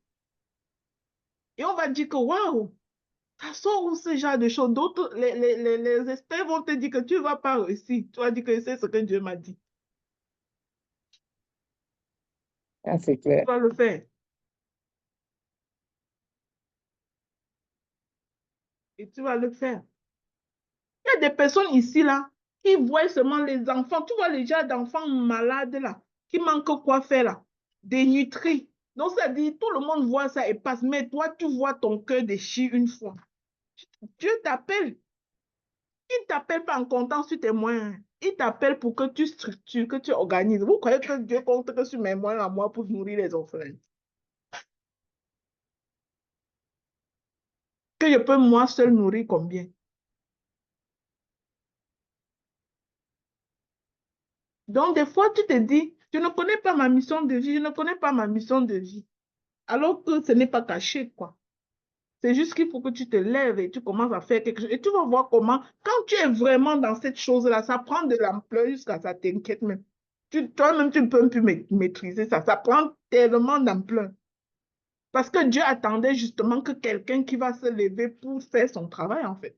Et on va dire que waouh, ça sort où ce genre de choses. D'autres, les experts vont te dire que tu ne vas pas réussir. Tu vas dire que c'est ce que Dieu m'a dit. Ah, c'est Tu clair. vas le faire. Et tu vas le faire. Il y a des personnes ici, là, qui voient seulement les enfants. Tu vois les gens d'enfants malades, là, qui manquent quoi faire, là? Dénutris. Donc, ça dit, tout le monde voit ça et passe. Mais toi, tu vois ton cœur déchire une fois. Dieu t'appelle. Il ne t'appelle pas en comptant sur tes moyens. Il t'appelle pour que tu structures, que tu organises. Vous croyez que Dieu compte que sur mes moyens à moi pour nourrir les orphelins? Que je peux moi seul nourrir combien? Donc, des fois, tu te dis, je ne connais pas ma mission de vie, je ne connais pas ma mission de vie. Alors que ce n'est pas caché, quoi. C'est juste qu'il faut que tu te lèves et tu commences à faire quelque chose. Et tu vas voir comment, quand tu es vraiment dans cette chose-là, ça prend de l'ampleur jusqu'à ça t'inquiète même. Toi-même, tu ne peux plus maîtriser ça. Ça prend tellement d'ampleur. Parce que Dieu attendait justement que quelqu'un qui va se lever pour faire son travail, en fait.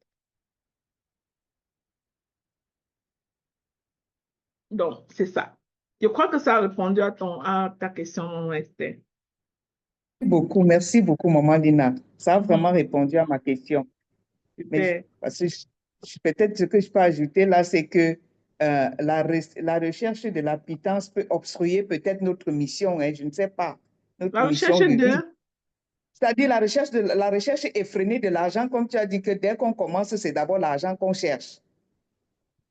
Donc, c'est ça. Je crois que ça a répondu à ta question, mon Esther. Merci beaucoup, Maman Lina. Ça a Mhm. vraiment répondu à ma question. Mais Super. parce que peut-être ce que je peux ajouter là, c'est que la recherche de la pitance peut obstruer peut-être notre mission, hein, je ne sais pas, notre La recherche mission de vie. de... C'est-à-dire la recherche effrénée de l'argent, comme tu as dit que dès qu'on commence, c'est d'abord l'argent qu'on cherche.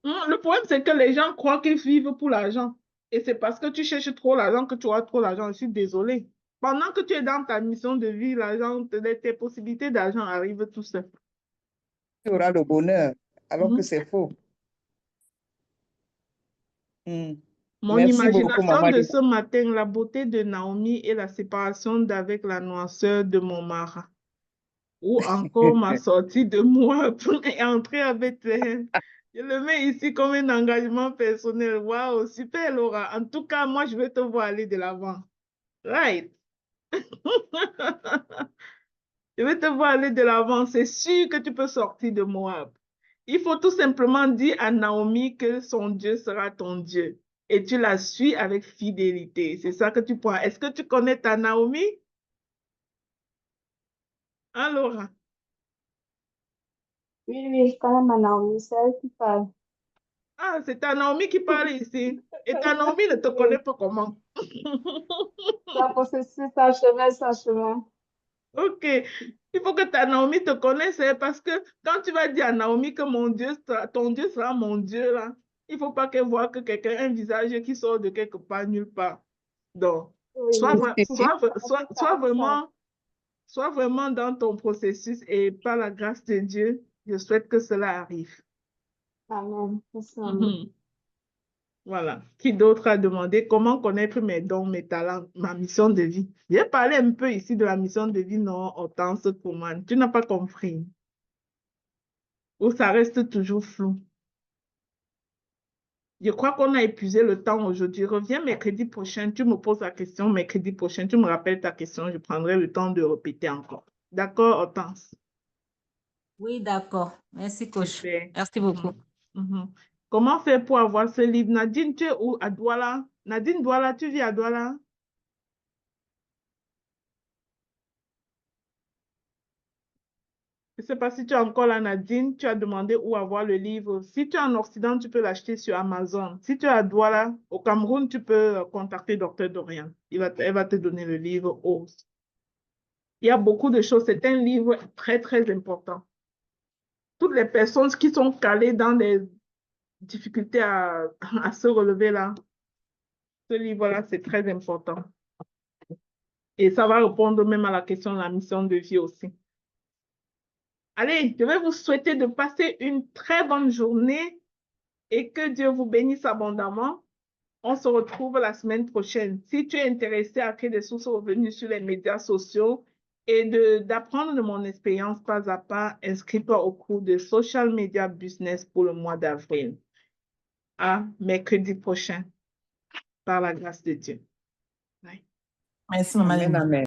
Le problème, c'est que les gens croient qu'ils vivent pour l'argent. Et c'est parce que tu cherches trop l'argent que tu as trop l'argent. Je suis désolée. Pendant que tu es dans ta mission de vie, l'argent, tes possibilités d'argent arrivent tout seul. Tu auras le bonheur, alors que Mhm. c'est faux. Mon Merci beaucoup, imagination Maman de Lina. ce matin, la beauté de Naomi et la séparation d'avec la noirceur de mon mari. Ou encore ma sortie de moi et entrer à Bethléem. Je le mets ici comme un engagement personnel. Waouh, super Laura. En tout cas, moi, je vais te voir aller de l'avant. Right. Je vais te voir aller de l'avant. C'est sûr que tu peux sortir de Moab. Il faut tout simplement dire à Naomi que son Dieu sera ton Dieu. Et tu la suis avec fidélité. C'est ça que tu prends. Est-ce que tu connais ta Naomi? Hein, Laura? Oui, je connais ma Naomi, c'est elle qui parle. Ah, c'est ta Naomi qui parle ici. Et ta Naomi ne te connaît Oui, pas comment? sa possession, sa chemin, sa chemin. Ok. Il faut que ta Naomi te connaisse hein, parce que quand tu vas dire à Naomi que ton Dieu sera mon Dieu, là, il ne faut pas qu'elle voit que quelqu'un a un visage qui sort de quelque part, nulle part. Donc, Oui, oui, sois vraiment dans ton processus et par la grâce de Dieu, je souhaite que cela arrive. amen. Merci, maman. Mhm. Voilà. Qui d'autre a demandé comment connaître mes dons, mes talents, ma mission de vie? J'ai parlé un peu ici de la mission de vie, non, Hortense Kouman. Tu n'as pas compris. Ou ça reste toujours flou. Je crois qu'on a épuisé le temps aujourd'hui. Reviens mercredi prochain. Tu me poses la question mercredi prochain. Tu me rappelles ta question. Je prendrai le temps de répéter encore. D'accord, Hortense? Oui, d'accord. Merci, coach. Super. Merci beaucoup. Mhm. Comment faire pour avoir ce livre? Nadine, tu es où? À Douala? Nadine Douala, tu vis à Douala? Je ne sais pas si tu es encore là, Nadine. Tu as demandé où avoir le livre. Si tu es en Occident, tu peux l'acheter sur Amazon. Si tu es à Douala, au Cameroun, tu peux contacter Dr. Dorian. Elle va te donner le livre. Il y a beaucoup de choses. C'est un livre très, très important. Toutes les personnes qui sont calées dans des difficultés à se relever là, ce livre-là, c'est très important. Et ça va répondre même à la question de la mission de vie aussi. Allez, je vais vous souhaiter de passer une très bonne journée et que Dieu vous bénisse abondamment. On se retrouve la semaine prochaine. Si tu es intéressé à créer des sources de revenus sur les médias sociaux et d'apprendre de mon expérience pas à pas, inscris-toi au cours de Social Media Business pour le mois d'avril. À mercredi prochain, par la grâce de Dieu. Bye. Merci, Maman Amen, Lina. amen.